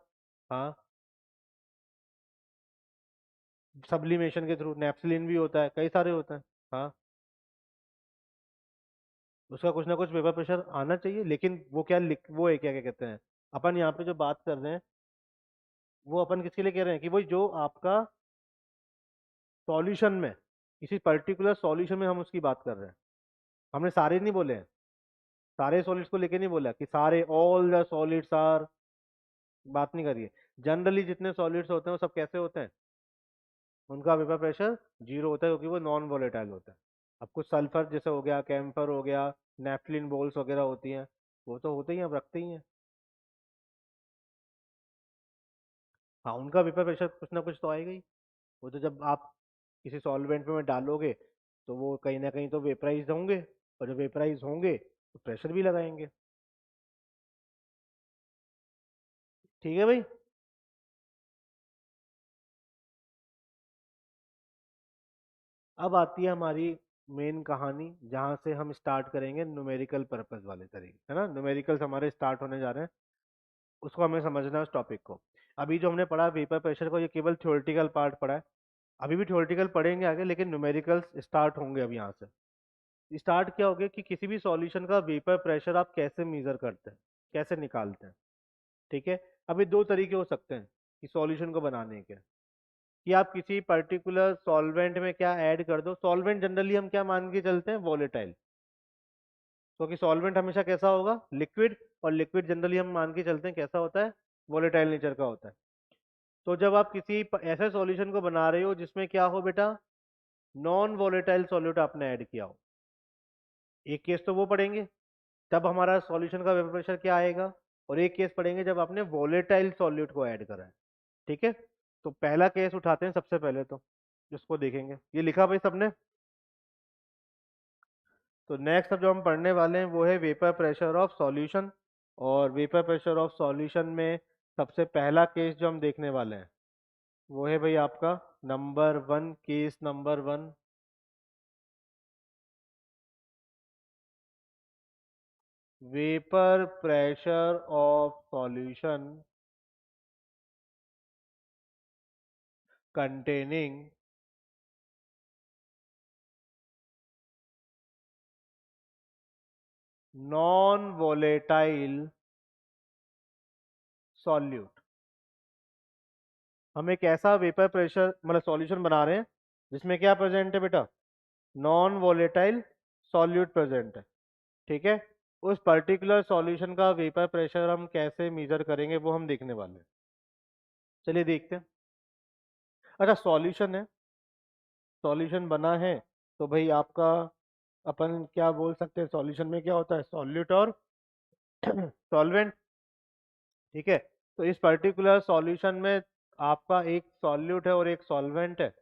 हाँ, सब्लिमेशन के थ्रू, नेप्सिलिन भी होता है, कई सारे होते हैं। हाँ, उसका कुछ ना कुछ वेपर प्रेशर आना चाहिए, लेकिन वो क्या वो है, क्या क्या कहते हैं, अपन यहाँ पे जो बात कर रहे हैं वो अपन किसके लिए कह रहे हैं कि वो जो आपका सॉल्यूशन में, किसी पर्टिकुलर सॉल्यूशन में हम उसकी बात कर रहे हैं। हमने सारे नहीं बोले हैं, सारे सॉलिड्स को लेके नहीं बोला कि सारे ऑल द सॉलिड्स आर, बात नहीं करिए। जनरली जितने सॉलिड्स होते हैं वो सब कैसे होते हैं, उनका वेपर प्रेशर जीरो होता है, क्योंकि वो नॉन वोलेटाइल होता है। अब कुछ सल्फर जैसे हो गया, कैम्फर हो गया, नेफ्लिन बोल्स वगैरह होती हैं, वो तो होते ही हैं, अब रखते ही हैं। हाँ, उनका वेपर प्रेशर कुछ ना कुछ तो आएगा ही। वो तो जब आप किसी सॉल्वेंट में डालोगे तो वो कहीं ना कहीं तो वेपराइज होंगे, और जब वेपराइज होंगे तो प्रेशर भी लगाएंगे। ठीक है भाई। अब आती है हमारी मेन कहानी, जहां से हम स्टार्ट करेंगे न्यूमेरिकल पर्पस वाले तरीके, है ना, न्यूमेरिकल्स हमारे स्टार्ट होने जा रहे हैं, उसको हमें समझना है उस टॉपिक को। अभी जो हमने पढ़ा वेपर प्रेशर को, ये केवल थ्योरेटिकल पार्ट पढ़ा है, अभी भी थ्योरेटिकल पढ़ेंगे आगे, लेकिन न्यूमेरिकल्स स्टार्ट होंगे अब यहाँ से। स्टार्ट क्या हो गया कि किसी भी सॉल्यूशन का वेपर प्रेशर आप कैसे मेजर करते हैं, कैसे निकालते हैं। ठीक है। अभी दो तरीके हो सकते हैं कि सॉल्यूशन को बनाने के, कि आप किसी पर्टिकुलर सॉल्वेंट में क्या ऐड कर दो। सॉल्वेंट जनरली हम क्या मान के चलते हैं, वोलेटाइल, क्योंकि सॉल्वेंट हमेशा कैसा होगा, लिक्विड, और लिक्विड जनरली हम मान के चलते हैं कैसा होता है, वोलेटाइल नेचर का होता है। तो जब आप किसी ऐसे सॉल्यूशन को बना रहे हो जिसमें क्या हो बेटा, नॉन वोलेटाइल सॉल्यूट आपने ऐड किया हो, एक केस तो वो पढ़ेंगे तब हमारा सॉल्यूशन का वेपर प्रेशर क्या आएगा, और एक केस पढ़ेंगे जब आपने वोलेटाइल सॉल्यूट को ऐड करा है। ठीक है। तो पहला केस उठाते हैं सबसे पहले, तो जिसको देखेंगे, ये लिखा भाई सबने। तो नेक्स्ट अब जो हम पढ़ने वाले हैं वो है वेपर प्रेशर ऑफ सॉल्यूशन। और वेपर प्रेशर ऑफ सॉल्यूशन में सबसे पहला केस जो हम देखने वाले हैं वो है भाई आपका number one, case number one, vapour pressure of solution containing non volatile solute. हम एक ऐसा वेपर प्रेशर मतलब सॉल्यूशन बना रहे हैं जिसमें क्या प्रेजेंट है बेटा, नॉन वोलेटाइल सॉल्यूट प्रेजेंट है। ठीक है। उस पर्टिकुलर सॉल्यूशन का वेपर प्रेशर हम कैसे मेजर करेंगे वो हम देखने वाले हैं। चलिए देखते हैं। अच्छा, सॉल्यूशन है, सॉल्यूशन बना है, तो भाई आपका अपन क्या बोल सकते हैं, सॉल्यूशन में क्या होता है, सॉल्यूट और सॉल्वेंट। ठीक है। तो इस पर्टिकुलर सॉल्यूशन में आपका एक सॉल्यूट है और एक सॉल्वेंट है।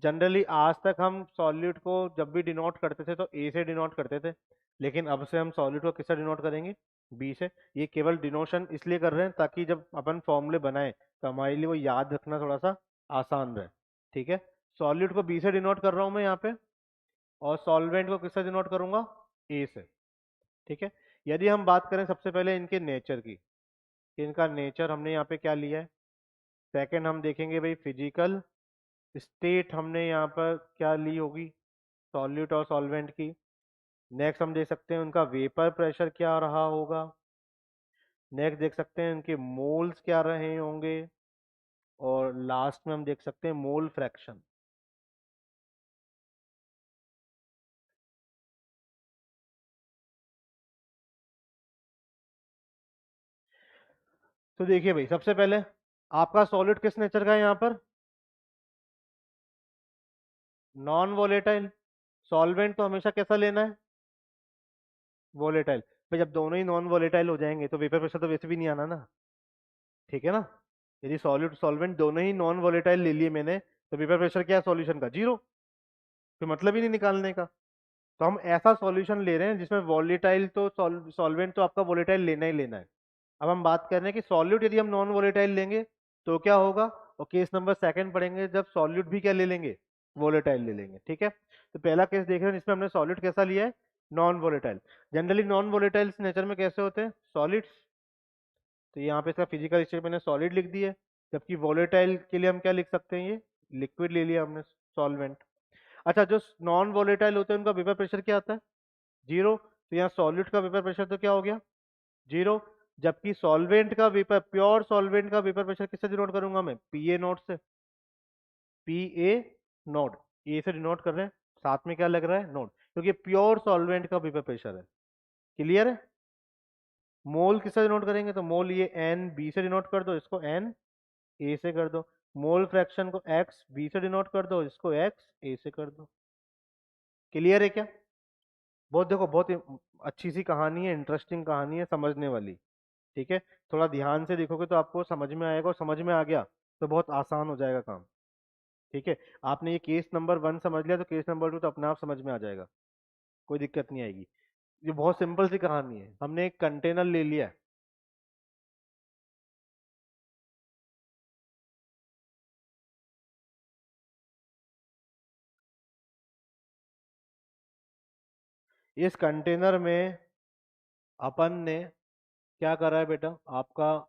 जनरली आज तक हम सॉल्यूट को जब भी डिनोट करते थे तो ए से डिनोट करते थे, लेकिन अब से हम सॉल्यूट को किससे डिनोट करेंगे, बी से। ये केवल डिनोशन इसलिए कर रहे हैं ताकि जब अपन फॉर्मूले बनाए तो हमारे लिए वो याद रखना थोड़ा सा आसान रहे। ठीक है। सॉल्यूट को बी से डिनोट कर रहा हूं मैं यहाँ पे, और सॉल्वेंट को किससे डिनोट करूंगा, ए से। ठीक है। यदि हम बात करें सबसे पहले इनके नेचर की, कि इनका नेचर हमने यहाँ पे क्या लिया है। सेकंड हम देखेंगे भाई फिजिकल स्टेट हमने यहाँ पर क्या ली होगी, सॉल्यूट और सॉल्वेंट की। नेक्स्ट हम देख सकते हैं उनका वेपर प्रेशर क्या रहा होगा। नेक्स्ट देख सकते हैं उनके मोल्स क्या रहे होंगे। और लास्ट में हम देख सकते हैं मोल फ्रैक्शन। तो देखिए भाई, सबसे पहले आपका सॉलिड किस नेचर का है यहाँ पर, नॉन वोलेटाइल। सॉल्वेंट तो हमेशा कैसा लेना है, वोलेटाइल। भाई जब दोनों ही नॉन वोलेटाइल हो जाएंगे तो वेपर प्रेशर तो वैसे भी नहीं आना ना। ठीक है ना। यदि सॉलिड सॉल्वेंट दोनों ही नॉन वोलेटाइल ले लिए मैंने, तो वेपर प्रेशर क्या है सॉल्यूशन का, जीरो। फिर मतलब ही नहीं निकालने का। तो हम ऐसा सॉल्यूशन ले रहे हैं जिसमें वोलेटाइल तो सॉल्वेंट तो आपका वोलेटाइल लेना ही लेना है। अब हम बात कर रहे हैं कि सॉल्यूट यदि हम नॉन वोलेटाइल लेंगे तो क्या होगा, और केस नंबर सेकंड पढ़ेंगे जब सॉल्यूट भी क्या ले लेंगे, वोलेटाइल ले लेंगे। ठीक है। तो पहला केस देख रहे हैं जिसमें हमने सॉल्यूट कैसा लिया है, non volatile. Generally non volatile nature में कैसे होते हैं सॉलिड्स, तो यहाँ पे इसका फिजिकल स्टेट मैंने सॉलिड लिख दिया है, जबकि वोलेटाइल के लिए हम क्या लिख सकते हैं, ये लिक्विड ले लिया हमने, सॉल्वेंट। अच्छा, जो नॉन वोलेटाइल होते हैं उनका वेपर प्रेशर क्या आता है, 0। तो यहाँ सॉलिड का वेपर प्रेशर तो क्या हो गया, 0। जबकि सॉल्वेंट का वेपर, प्योर सॉल्वेंट का वेपर प्रेशर किससे डिनोट करूंगा मैं, पी ए नोट से, पी ए नोट, ए से डिनोट कर रहे हैं, साथ में क्या लग रहा है, नोट, क्योंकि प्योर सॉल्वेंट का वेपर प्रेशर है। क्लियर है। मोल किससे डिनोट करेंगे, तो मोल ये एन बी से डिनोट कर दो, इसको एन ए से कर दो। मोल फ्रैक्शन को एक्स बी से डिनोट कर दो, इसको एक्स ए से कर दो। क्लियर है क्या। बहुत देखो, बहुत ही अच्छी सी कहानी है, इंटरेस्टिंग कहानी है, समझने वाली। ठीक है, थोड़ा ध्यान से देखोगे तो आपको समझ में आएगा, और समझ में आ गया तो बहुत आसान हो जाएगा काम। ठीक है, आपने ये केस नंबर 1 समझ लिया तो केस नंबर 2 तो अपने आप समझ में आ जाएगा, कोई दिक्कत नहीं आएगी। ये बहुत सिंपल सी कहानी है। हमने एक कंटेनर ले लिया है, इस कंटेनर में अपन ने क्या करा है बेटा, आपका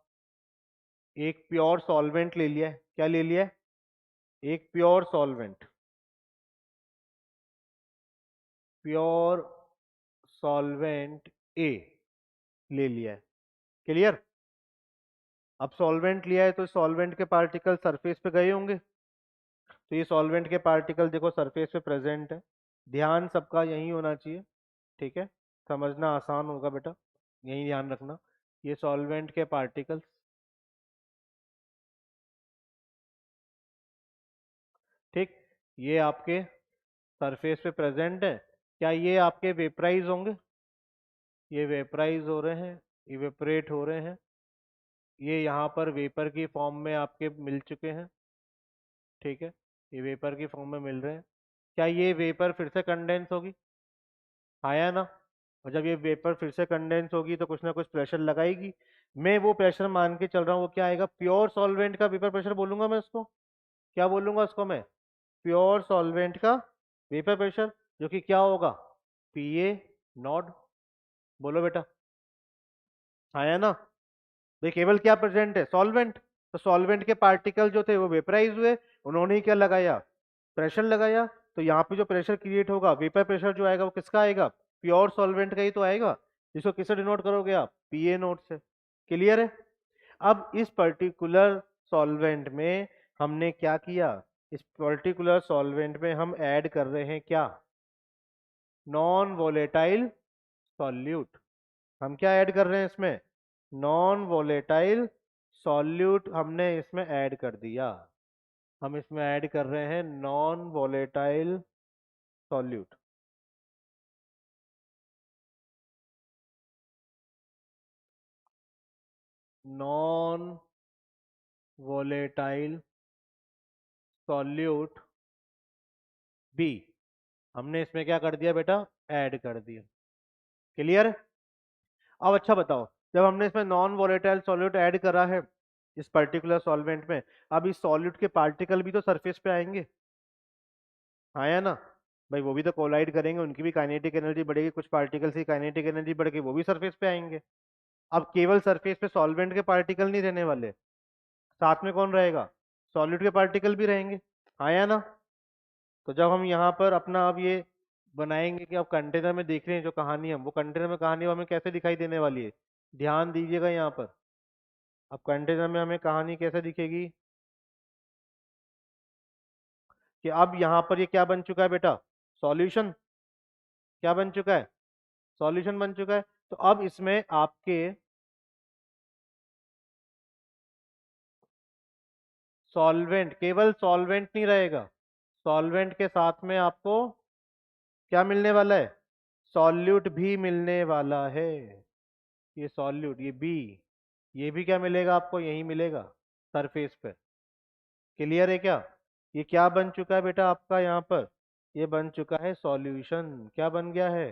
एक प्योर सॉल्वेंट ले लिया है। क्या ले लिया है, एक प्योर सॉल्वेंट, प्योर सॉल्वेंट ए ले लिया है। क्लियर। अब सॉल्वेंट लिया है तो सॉल्वेंट के पार्टिकल सरफेस पे गए होंगे, तो ये सॉल्वेंट के पार्टिकल देखो सरफेस पे प्रेजेंट है। ध्यान सबका यही होना चाहिए। ठीक है, समझना आसान होगा बेटा, यही ध्यान रखना। ये सॉल्वेंट के पार्टिकल्स, ठीक, ये आपके सरफेस पे प्रेजेंट है। क्या ये आपके वेपराइज होंगे, ये वेपराइज हो रहे हैं, इवेपरेट हो रहे हैं, ये यहाँ पर वेपर की फॉर्म में आपके मिल चुके हैं। ठीक है, ये वेपर की फॉर्म में मिल रहे हैं। क्या ये वेपर फिर से कंडेंस होगी, आया ना। और जब ये वेपर फिर से कंडेंस होगी तो कुछ ना कुछ प्रेशर लगाएगी। मैं वो प्रेशर मान के चल रहा हूँ, वो क्या आएगा, प्योर सॉल्वेंट का वेपर प्रेशर बोलूंगा मैं उसको। क्या बोलूंगा उसको मैं, प्योर सॉल्वेंट का वेपर प्रेशर, जो कि क्या होगा, पी ए नॉट। बोलो बेटा, आया ना। भाई केवल क्या प्रेजेंट है, सॉल्वेंट। तो सॉल्वेंट के पार्टिकल जो थे वो वेपराइज हुए, उन्होंने ही क्या लगाया, प्रेशर लगाया। तो यहाँ पे जो प्रेशर क्रिएट होगा, वेपर प्रेशर जो आएगा वो किसका आएगा, प्योर सॉल्वेंट का ही तो आएगा, जिसको किससे डिनोट करोगे आप, पीए नोट से। क्लियर है। अब इस पर्टिकुलर सॉल्वेंट में हमने क्या किया, इस पर्टिकुलर सॉल्वेंट में हम ऐड कर रहे हैं क्या, नॉन वोलेटाइल सॉल्यूट। हम क्या ऐड कर रहे हैं इसमें, नॉन वोलेटाइल सॉल्यूट हमने इसमें ऐड कर दिया। हम इसमें ऐड कर रहे हैं non volatile solute. Non volatile solute B हमने इसमें क्या कर दिया बेटा, ऐड कर दिया। क्लियर। अब अच्छा बताओ, जब हमने इसमें नॉन वोलेटाइल सॉल्यूट ऐड करा है इस पर्टिकुलर सॉल्वेंट में, अब इस सॉल्यूट के पार्टिकल भी तो सरफेस पे आएंगे, आया ना। भाई वो भी तो कोलाइड करेंगे, उनकी भी काइनेटिक एनर्जी बढ़ेगी, कुछ पार्टिकल्स की काइनेटिक एनर्जी बढ़ के वो भी सरफेस पे आएंगे। अब केवल सरफेस पे सॉल्वेंट के पार्टिकल नहीं रहने वाले, साथ में कौन रहेगा, सॉल्यूट के पार्टिकल भी रहेंगे, आया ना। तो जब हम यहाँ पर अपना अब ये बनाएंगे कि अब कंटेनर में देख रहे हैं जो कहानी, हम वो कंटेनर में कहानी हमें कैसे दिखाई देने वाली है, ध्यान दीजिएगा यहाँ पर। अब कंटेनर में हमें कहानी कैसे दिखेगी, कि अब यहाँ पर ये क्या बन चुका है बेटा, सॉल्यूशन। क्या बन चुका है, सॉल्यूशन बन चुका है। तो अब इसमें आपके सॉल्वेंट, केवल सॉल्वेंट नहीं रहेगा, सॉल्वेंट के साथ में आपको क्या मिलने वाला है, सॉल्यूट भी मिलने वाला है। ये सॉल्यूट, ये बी, ये भी क्या मिलेगा आपको, यही मिलेगा सरफेस पे। क्लियर है क्या। ये क्या बन चुका है बेटा आपका यहाँ पर, ये बन चुका है सॉल्यूशन। क्या बन गया है,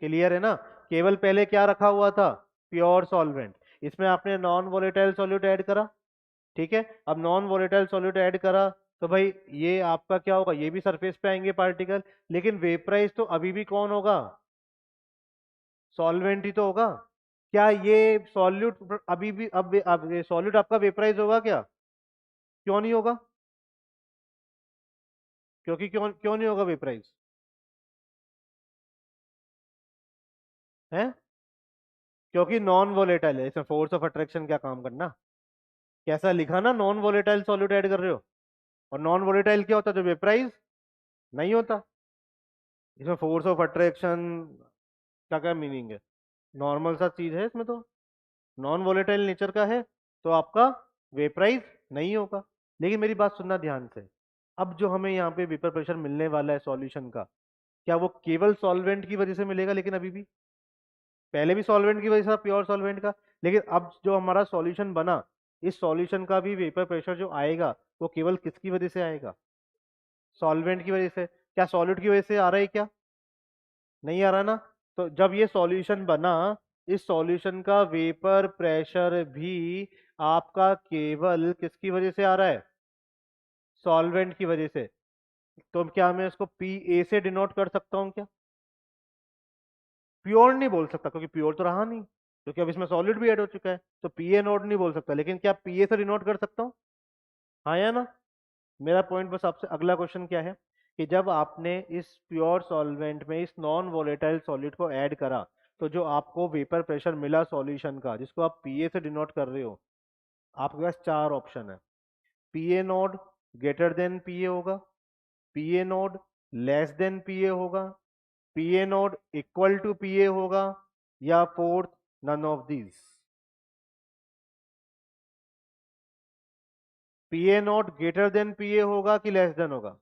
क्लियर है ना। केवल पहले क्या रखा हुआ था, प्योर सॉल्वेंट, इसमें आपने नॉन वोलेटाइल सॉल्यूट ऐड करा। ठीक है, अब नॉन वोलेटाइल सॉल्यूट ऐड करा तो भाई ये आपका क्या होगा, ये भी सरफेस पे आएंगे पार्टिकल, लेकिन वेपराइज तो अभी भी कौन होगा, सॉल्वेंट ही तो होगा। क्या ये सॉल्यूट अभी भी अब ये सॉल्यूट आपका वेपराइज होगा क्या? क्यों नहीं होगा? क्योंकि क्यों क्यों नहीं होगा वेपराइज? है क्योंकि नॉन वोलेटाइल है, इसमें फोर्स ऑफ अट्रैक्शन क्या काम करना? कैसा लिखा ना, नॉन वोलेटाइल सॉल्यूट ऐड कर रहे हो। और नॉन वोलेटाइल क्या होता है? जो वेपराइज नहीं होता। इसमें फोर्स ऑफ अट्रैक्शन का क्या मीनिंग है? नॉर्मल सा चीज है इसमें तो। नॉन वोलेटाइल नेचर का है तो आपका वेपराइज नहीं होगा। लेकिन मेरी बात सुनना ध्यान से। अब जो हमें यहाँ पे वेपर प्रेशर मिलने वाला है सॉल्यूशन का, क्या वो केवल सॉल्वेंट की वजह से मिलेगा? लेकिन अभी भी पहले भी सॉल्वेंट की वजह से था, प्योर सॉल्वेंट का। लेकिन अब जो हमारा सॉल्यूशन बना, इस सॉल्यूशन का भी वेपर प्रेशर जो आएगा वो केवल किसकी वजह से आएगा? सॉल्वेंट की वजह से। क्या सॉलिड की वजह से आ रहा है क्या? नहीं आ रहा ना। तो जब ये सॉल्यूशन बना, इस सॉल्यूशन का वेपर प्रेशर भी आपका केवल किसकी वजह से आ रहा है? सॉल्वेंट की वजह से। तो क्या मैं इसको पी ए से डिनोट कर सकता हूं क्या? प्योर नहीं बोल सकता क्योंकि प्योर तो रहा नहीं, क्योंकि अब इसमें सॉलिड भी ऐड हो चुका है, तो पी ए नोट नहीं बोल सकता। लेकिन क्या पी ए से डिनोट कर सकता हूँ? हाँ या ना? मेरा पॉइंट बस आपसे अगला क्वेश्चन क्या है कि जब आपने इस प्योर सॉल्वेंट में इस नॉन वोलेटाइल सॉलिड को ऐड करा, तो जो आपको वेपर प्रेशर मिला सॉल्यूशन का, जिसको आप पीए से डिनोट कर रहे हो, आपके पास चार ऑप्शन है। P A nought greater than P A होगा, P A nought less than P A होगा, P A nought equal to P A होगा, या fourth none of these. P A nought greater than P A होगा कि लेस देन होगा?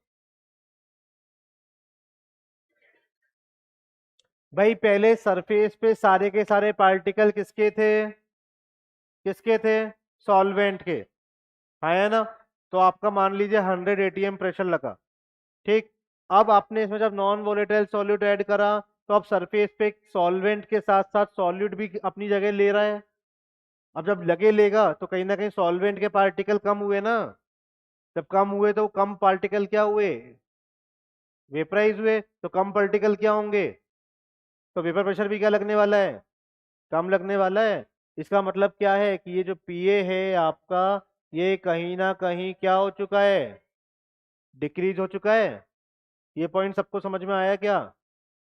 भाई पहले सरफेस पे सारे के सारे पार्टिकल किसके थे? किसके थे? सॉल्वेंट के। हाँ है ना? तो आपका मान लीजिए 100 एटीएम प्रेशर लगा। ठीक। अब आपने इसमें जब नॉन वोलेटाइल सॉल्यूट ऐड करा, तो अब सरफेस पे सॉल्वेंट के साथ साथ सॉल्यूट भी अपनी जगह ले रहा है। अब जब लगे लेगा तो कहीं ना कहीं सॉल्वेंट के पार्टिकल कम हुए ना। जब कम हुए तो कम पार्टिकल क्या हुए? वेपराइज हुए। तो कम पार्टिकल क्या होंगे? तो वेपर प्रेशर भी क्या लगने वाला है? कम लगने वाला है। इसका मतलब क्या है कि ये जो पीए है आपका, ये कहीं ना कहीं क्या हो चुका है? डिक्रीज हो चुका है। ये पॉइंट सबको समझ में आया क्या?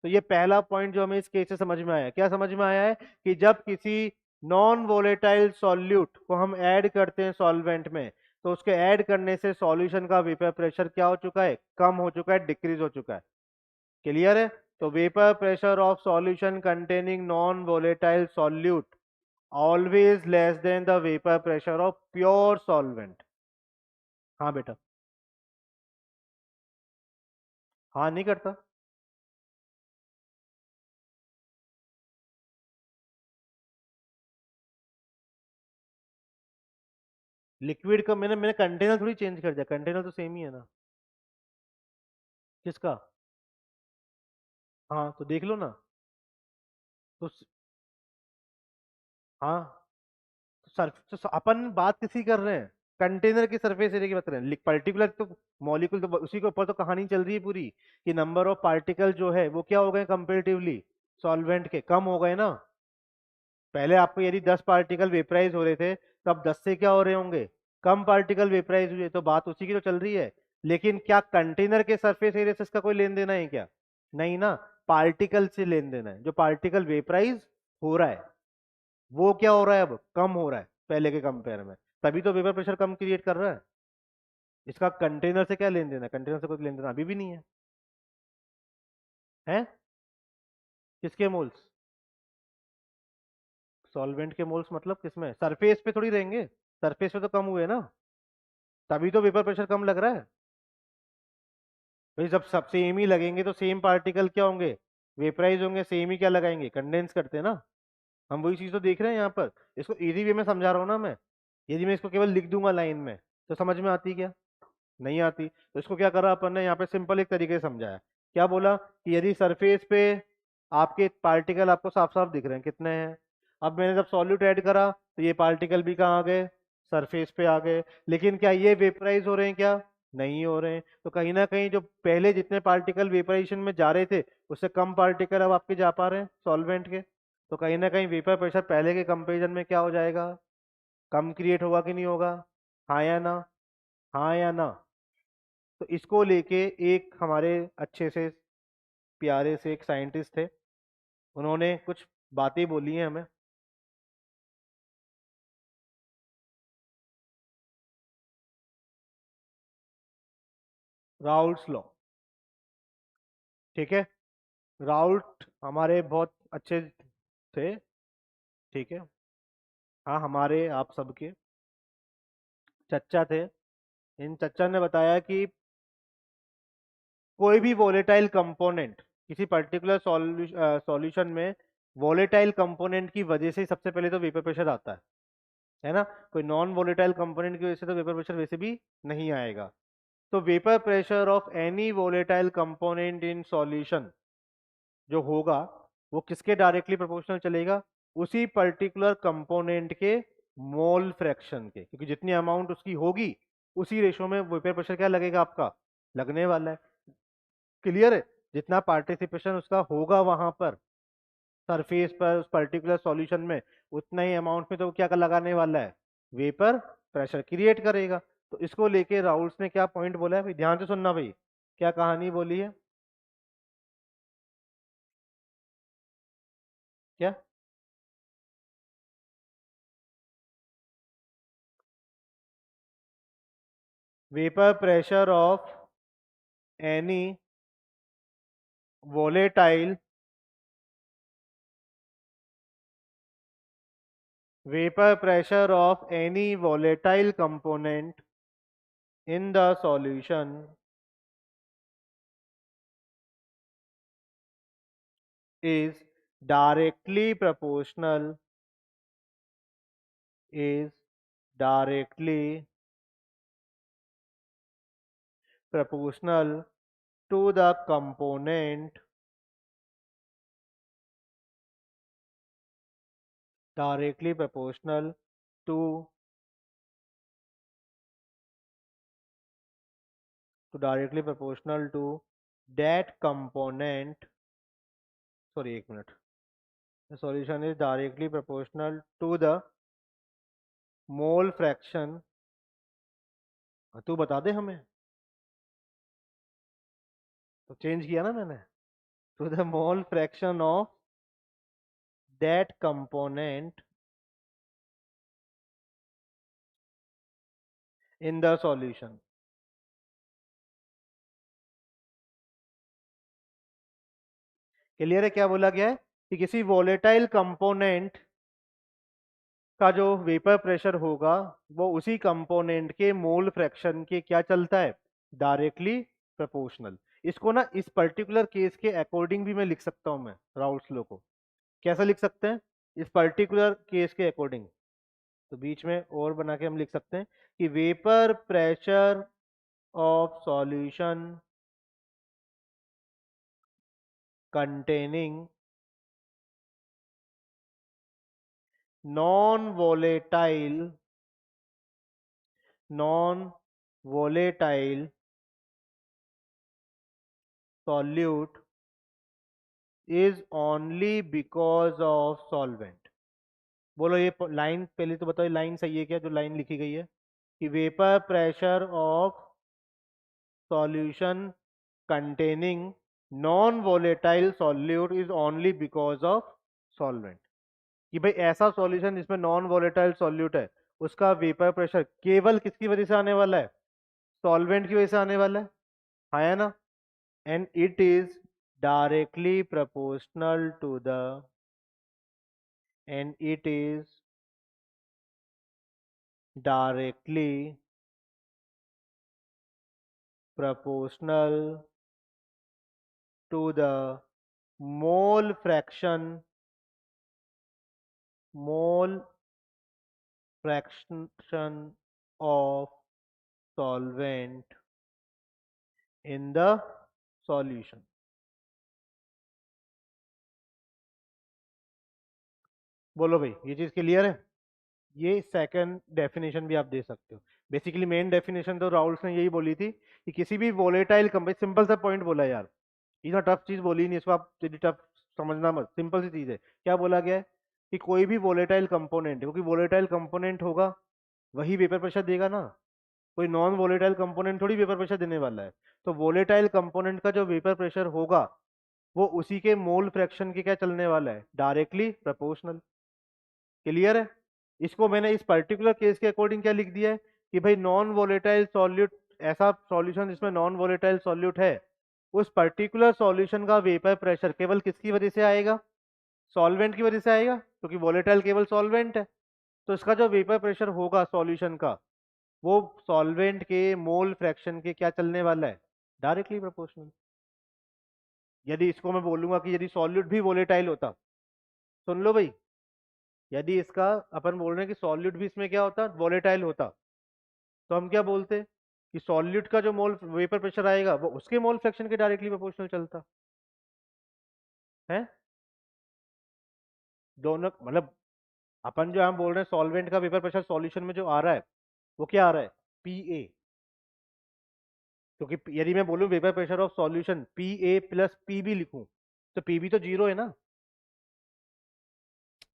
तो ये पहला पॉइंट जो हमें इस केस से समझ में आया, क्या समझ में आया है कि जब किसी नॉन वोलेटाइल सॉल्यूट को हम ऐड करते हैं सॉल्वेंट में, तो उसके ऐड करने से सॉल्यूशन का वेपर प्रेशर क्या हो चुका है? कम हो चुका है, डिक्रीज हो चुका है। क्लियर है? तो vapour pressure of solution containing non volatile solute always less than the vapour pressure of pure solvent. हाँ बेटा। हाँ नहीं करता। लिक्विड का मैंने मैंने कंटेनर थोड़ी चेंज कर दिया, कंटेनर तो सेम ही है ना। किसका? हाँ तो देख लो ना। तो हाँ, तो अपन बात किसी कर रहे हैं? कंटेनर की सरफेस एरिया की बात कर रहे हैं। पर्टिकुलर तो मॉलिक्यूल तो उसी के ऊपर तो कहानी चल रही है पूरी, कि नंबर ऑफ पार्टिकल जो है वो क्या हो गए कंपेरेटिवली सॉल्वेंट के? कम हो गए ना। पहले आपको यदि 10 पार्टिकल वेपराइज हो रहे थे, तो अब 10 से क्या हो रहे होंगे? कम पार्टिकल वेपराइज हुए। तो बात उसी की तो चल रही है। लेकिन क्या कंटेनर के सरफेस एरिया से इसका कोई लेन देना है क्या? नहीं ना। पार्टिकल से लेन देना है। जो पार्टिकल वेपराइज हो रहा है वो क्या हो रहा है? अब कम हो रहा है पहले के कंपेयर में। तभी तो वेपर प्रेशर कम क्रिएट कर रहा है। इसका कंटेनर से क्या लेन देना है? कंटेनर से कोई लेन देना अभी भी नहीं है। है? किसके मोल्स? सॉल्वेंट के मोल्स मतलब किसमें? सरफेस पे थोड़ी रहेंगे। सरफेस पे तो कम हुए ना। तभी तो वेपर प्रेशर कम लग रहा है। भाई जब सब सेम ही लगेंगे तो सेम पार्टिकल क्या होंगे? वेपराइज होंगे। सेम ही क्या लगाएंगे? कंडेंस करते हैं ना। हम वही चीज तो देख रहे हैं यहाँ पर। इसको इजी वे में समझा रहा हूँ ना मैं। यदि मैं इसको केवल लिख दूंगा लाइन में, तो समझ में आती क्या? नहीं आती। तो इसको क्या करा अपन ने यहाँ पे? सिंपल एक तरीके से समझाया। क्या बोला कि यदि सरफेस पे आपके पार्टिकल आपको साफ साफ दिख रहे हैं कितने हैं, अब मैंने जब सॉल्यूट ऐड करा तो ये पार्टिकल भी कहाँ आ गए? सरफेस पे आ गए। लेकिन क्या ये वेपराइज हो रहे हैं क्या? नहीं हो रहे हैं। तो कहीं ना कहीं जो पहले जितने पार्टिकल वेपराइजेशन में जा रहे थे, उससे कम पार्टिकल अब आपके जा पा रहे हैं सॉल्वेंट के। तो कहीं ना कहीं वेपर प्रेशर पहले के कंपेरिजन में क्या हो जाएगा, कम क्रिएट होगा कि नहीं होगा, हाँ या ना, हाँ या ना। तो इसको लेके एक हमारे अच्छे से प्यारे से एक साइंटिस्ट थे, उन्होंने कुछ बातें बोली हैं हमें। राउल्ट्स लॉ, ठीक है। राउल्ट हमारे बहुत अच्छे थे, ठीक है। हाँ, हमारे आप सबके चच्चा थे। इन चच्चा ने बताया कि कोई भी वोलेटाइल कंपोनेंट किसी पर्टिकुलर सॉल्यूशन में वोलेटाइल कंपोनेंट की वजह से ही सबसे पहले तो वेपर प्रेशर आता है ना। कोई नॉन वोलेटाइल कंपोनेंट की वजह से तो वेपर प्रेशर वैसे भी नहीं आएगा। तो vapour pressure of any volatile component in solution जो होगा वो किसके डायरेक्टली प्रोपोर्शनल चलेगा, उसी पर्टिकुलर कंपोनेंट के मोल फ्रैक्शन के, क्योंकि जितनी अमाउंट उसकी होगी उसी रेशो में वेपर प्रेशर क्या लगेगा आपका, लगने वाला है। क्लियर है। जितना पार्टिसिपेशन उसका होगा वहां पर सरफेस पर उस पर्टिकुलर सॉल्यूशन में, उतना ही अमाउंट में तो वो क्या कर लगाने वाला है, वेपर प्रेशर क्रिएट करेगा। तो इसको लेके राउल्स ने क्या पॉइंट बोला है भाई, ध्यान से सुनना भाई, क्या कहानी बोली है, क्या, vapour pressure of any volatile vapor pressure of any volatile component in the solution is directly proportional is directly proportional to the component directly proportional to directly proportional to that component, sorry एक minute, the solution is directly proportional to the mole fraction, तू बता दे हमें, तो चेंज किया ना मैंने, to the mole fraction of that component in the solution। Clear है क्या बोला गया है, कि किसी वोलेटाइल कंपोनेंट का जो वेपर प्रेशर होगा वो उसी कंपोनेंट के मोल फ्रैक्शन के क्या चलता है, डायरेक्टली प्रोपोर्शनल। इसको ना इस पर्टिकुलर केस के अकॉर्डिंग भी मैं लिख सकता हूं, मैं राउल्स लॉ को कैसा लिख सकते हैं, इस पर्टिकुलर केस के अकॉर्डिंग। तो बीच में और बना के हम लिख सकते हैं कि vapour pressure of solution containing non-volatile non-volatile solute is only because of solvent। बोलो ये लाइन पहले तो बताओ, लाइन सही है क्या जो लाइन लिखी गई है, कि vapour pressure of solution containing non-volatile solute is only because of solvent। कि भाई ऐसा सॉल्यूशन जिसमें नॉन वोलेटाइल सॉल्यूट है उसका वेपर प्रेशर केवल किसकी वजह से आने वाला है, सॉल्वेंट की वजह से आने वाला है, हाँ या ना। And it is directly proportional to the and it is directly proportional to the mole fraction mole fraction of solvent in the solution। बोलो भाई ये चीज क्लियर है। ये सेकंड डेफिनेशन भी आप दे सकते हो। बेसिकली मेन डेफिनेशन तो राउल्स ने यही बोली थी कि किसी भी वोलेटाइल कंपाउंड, सिंपल सा पॉइंट बोला यार, इतना टफ चीज बोली नहीं, इसको आप टफ समझना मत, सिंपल सी चीज है। क्या बोला गया है कि कोई भी वोलेटाइल कंपोनेंट, क्योंकि वोलेटाइल कंपोनेंट होगा वही वेपर प्रेशर देगा ना, कोई नॉन वोलेटाइल कंपोनेंट थोड़ी वेपर प्रेशर देने वाला है। तो वोलेटाइल कंपोनेंट का जो वेपर प्रेशर होगा वो उसी के मोल फ्रैक्शन के क्या चलने वाला है, डायरेक्टली प्रोपोर्शनल। क्लियर है? इसको मैंने इस पर्टिकुलर केस के अकॉर्डिंग क्या लिख दिया है कि भाई नॉन वोलेटाइल सॉल्यूट, ऐसा सॉल्यूशन जिसमें नॉन वोलेटाइल सॉल्यूट है, उस पर्टिकुलर सॉल्यूशन का वेपर प्रेशर केवल किसकी वजह से आएगा, सॉल्वेंट की वजह से आएगा, क्योंकि वोलेटाइल केवल सॉल्वेंट है। तो इसका जो वेपर प्रेशर होगा सॉल्यूशन का, वो सॉल्वेंट के मोल फ्रैक्शन के क्या चलने वाला है, डायरेक्टली प्रोपोर्शनल। यदि इसको मैं बोलूंगा कि यदि सॉल्यूट भी वोलेटाइल होता, सुन लो भाई, यदि इसका अपन बोल रहे हैं कि सॉल्यूट भी इसमें क्या होता, वोलेटाइल होता, तो हम क्या बोलते कि सॉल्यूट का जो मोल वेपर प्रेशर आएगा वो उसके मोल फ्रैक्शन के डायरेक्टली प्रोपोर्शनल चलता है। दोनों मतलब अपन जो हम बोल रहे हैं सॉल्वेंट का वेपर प्रेशर सॉल्यूशन में जो आ रहा है वो क्या आ रहा है, पी ए। क्योंकि यदि मैं बोलूं vapour pressure of solution P A plus P B लिखूं, तो पी बी तो जीरो है ना।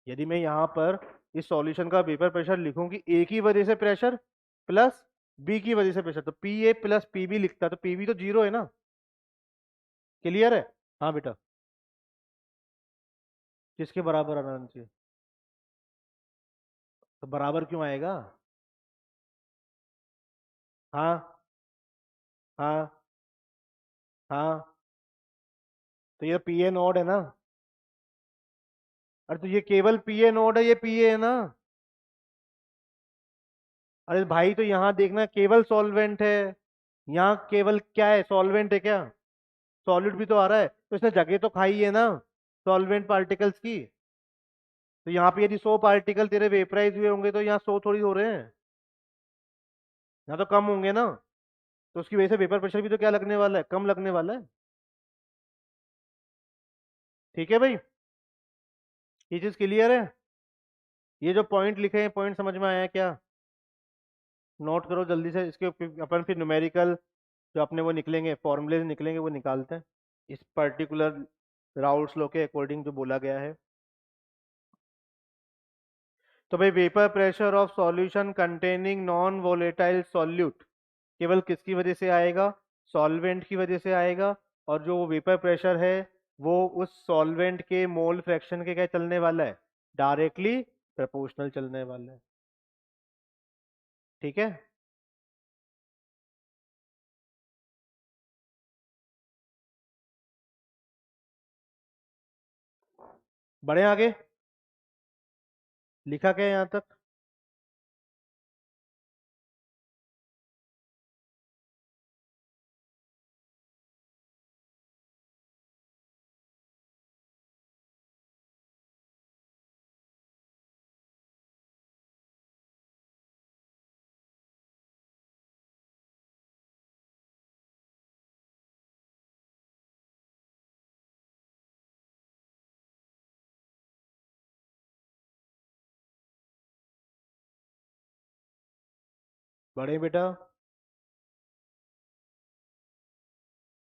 यदि मैं यहाँ पर इस सॉल्यूशन का वेपर प्रेशर लिखूं कि ए की वजह से प्रेशर प्लस बी की वजह से प्रेशर, तो P A plus P B लिखता, तो पी बी तो जीरो है ना। क्लियर है? हाँ बेटा। किसके बराबर आना चाहिए? तो बराबर क्यों आएगा? हाँ हाँ हाँ। तो ये पी ए नोड है ना। अरे तो ये केवल पी ए नोड है, ये पी ए है ना। अरे भाई तो यहाँ देखना केवल सॉल्वेंट है, यहाँ केवल क्या है, सॉल्वेंट है क्या, सॉलिड भी तो आ रहा है, तो इसने जगह तो खाई है ना सॉल्वेंट पार्टिकल्स की। तो यहाँ पे यदि 100 पार्टिकल तेरे वेपराइज हुए होंगे तो यहाँ 100 थोड़ी हो रहे हैं, यहाँ तो कम होंगे ना। तो उसकी वजह से वेपर प्रेशर भी तो क्या लगने वाला है, कम लगने वाला है। ठीक है भाई, ये चीज क्लियर है? ये जो पॉइंट लिखे हैं पॉइंट समझ में आया क्या? नोट करो जल्दी से, इसके अपन फिर न्यूमेरिकल जो अपने वो निकलेंगे, फॉर्मूले निकलेंगे, वो निकालते हैं इस पर्टिकुलर राउल्ट्स लॉ के अकॉर्डिंग जो बोला गया है। तो भाई vapour pressure of solution containing non volatile solute केवल किसकी वजह से आएगा, सॉल्वेंट की वजह से आएगा। और जो वेपर प्रेशर है वो उस सॉल्वेंट के मोल फ्रैक्शन के क्या चलने वाला है, डायरेक्टली प्रोपोर्शनल चलने वाला है। ठीक है? बढ़े आगे, लिखा क्या है यहाँ तक? बढ़े बेटा।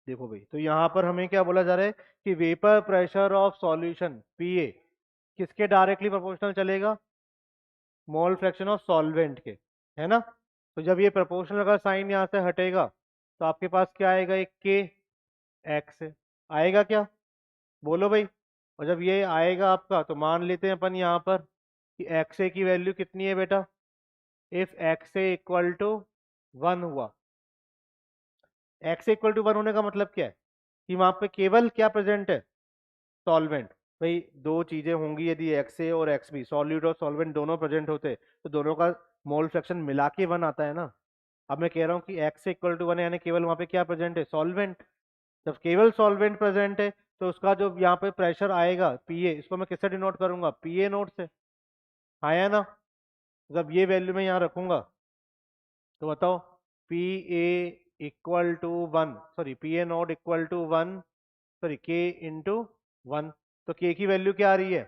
देखो भाई, तो यहाँ पर हमें क्या बोला जा रहा है कि वेपर प्रेशर ऑफ सॉल्यूशन पीए किसके डायरेक्टली प्रोपोर्शनल चलेगा, मोल फ्रैक्शन ऑफ सॉल्वेंट के, है ना। तो जब ये प्रोपोर्शनल अगर साइन यहाँ से हटेगा तो आपके पास क्या आएगा, एक के एक्स है, आएगा क्या, बोलो भाई। और जब ये आएगा आपका तो मान लेते हैं अपन यहाँ पर कि एक्स ए की वैल्यू कितनी है बेटा, if X A equal to 1 हुआ। एक्स इक्वल टू 1 होने का मतलब क्या है कि वहां पे केवल क्या प्रेजेंट है, सॉल्वेंट। भाई दो चीजें होंगी, यदि एक्स ए और एक्स बी सॉल्यूट और सॉल्वेंट दोनों प्रेजेंट होते तो दोनों का मोल फ्रैक्शन मिला के 1 आता है ना। अब मैं कह रहा हूँ कि एक्स इक्वल टू 1 यानी केवल वहां पे क्या प्रेजेंट है, सॉल्वेंट। जब केवल सॉल्वेंट प्रेजेंट है तो उसका जो यहाँ पे प्रेशर आएगा पीए, इसको मैं किससे डिनोट करूंगा, पीए नोट से। आया ना? जब ये वैल्यू मैं यहाँ रखूंगा तो बताओ, P A equal to 1, sorry P A not equal to 1, sorry K into 1। तो के की वैल्यू क्या आ रही है,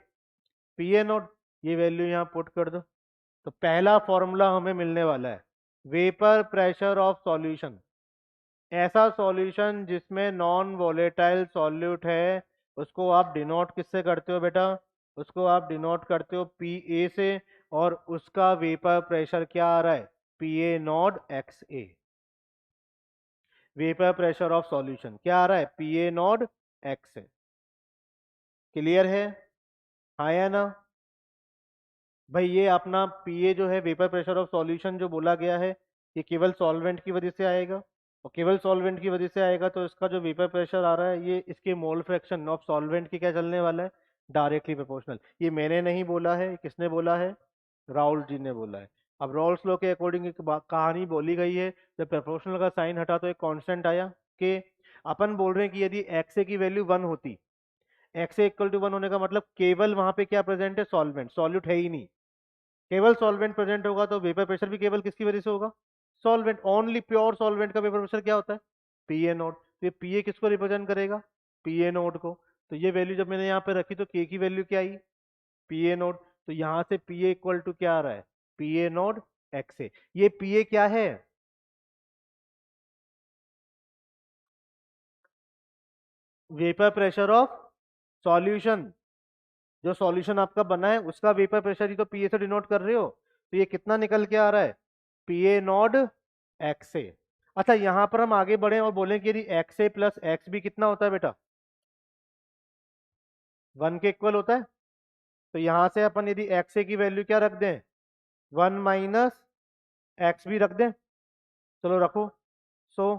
पी ए नॉट। ये वैल्यू यहाँ पुट कर दो, तो पहला फॉर्मूला हमें मिलने वाला है, वेपर प्रेशर ऑफ सॉल्यूशन। ऐसा सॉल्यूशन जिसमें नॉन वोलेटाइल सॉल्यूट है उसको आप डिनोट किससे करते हो बेटा? उसको आप डिनोट करते हो पी ए से, और उसका वेपर प्रेशर क्या आ रहा है? P A not x A. Vapour pressure of solution क्या आ रहा है? P A not x A. Clear है? हाँ या ना? भाई ये अपना पीए जो है, वेपर प्रेशर ऑफ सॉल्यूशन जो बोला गया है, ये केवल सॉल्वेंट की वजह से आएगा, और केवल सॉल्वेंट की वजह से आएगा तो इसका जो वेपर प्रेशर आ रहा है ये इसके मोल फ्रैक्शन ऑफ सॉल्वेंट की क्या चलने वाला है? Directly proportional. ये मैंने नहीं बोला है, किसने बोला है? राउल जी ने बोला है। अब रॉल्स लॉ के अकॉर्डिंग एक कहानी बोली गई है, जब प्रोपोर्शनल का साइन हटा तो एक कांस्टेंट आया, कि अपन बोल रहे हैं कि यदि एक्स ए की वैल्यू 1 होती, एक्स ए इक्वल टू 1 होने का मतलब केवल वहां पे क्या प्रेजेंट है? सॉल्वेंट, सॉल्यूट है ही नहीं। केवल सॉल्वेंट प्रेजेंट होगा तो वेपर प्रेशर भी केवल किसकी वजह से होगा? सॉल्वेंट। ओनली प्योर सॉल्वेंट का वेपर प्रेशर क्या होता है? P A note. तो ये पी ए किसको रिप्रेजेंट करेगा? पी ए नोट को। तो ये वैल्यू जब मैंने यहाँ पे रखी तो के की वैल्यू क्या आई? P A note. तो यहाँ से पी ए इक्वल टू क्या आ रहा है? पी ए नोट एक्स ए। ये पी ए क्या है? Vapour pressure of solution. जो सॉल्यूशन आपका बना है उसका वेपर प्रेशर ही तो पी ए से डिनोट कर रहे हो। तो ये कितना निकल के आ रहा है? पी ए नॉट एक्स ए। अच्छा, यहां पर हम आगे बढ़े और बोलें कि यदि एक्स ए प्लस एक्स बी कितना होता है बेटा? 1 के इक्वल होता है। तो यहां से अपन यदि एक्स ए की वैल्यू क्या रख दें? 1 माइनस एक्स बी रख दें। चलो रखो। So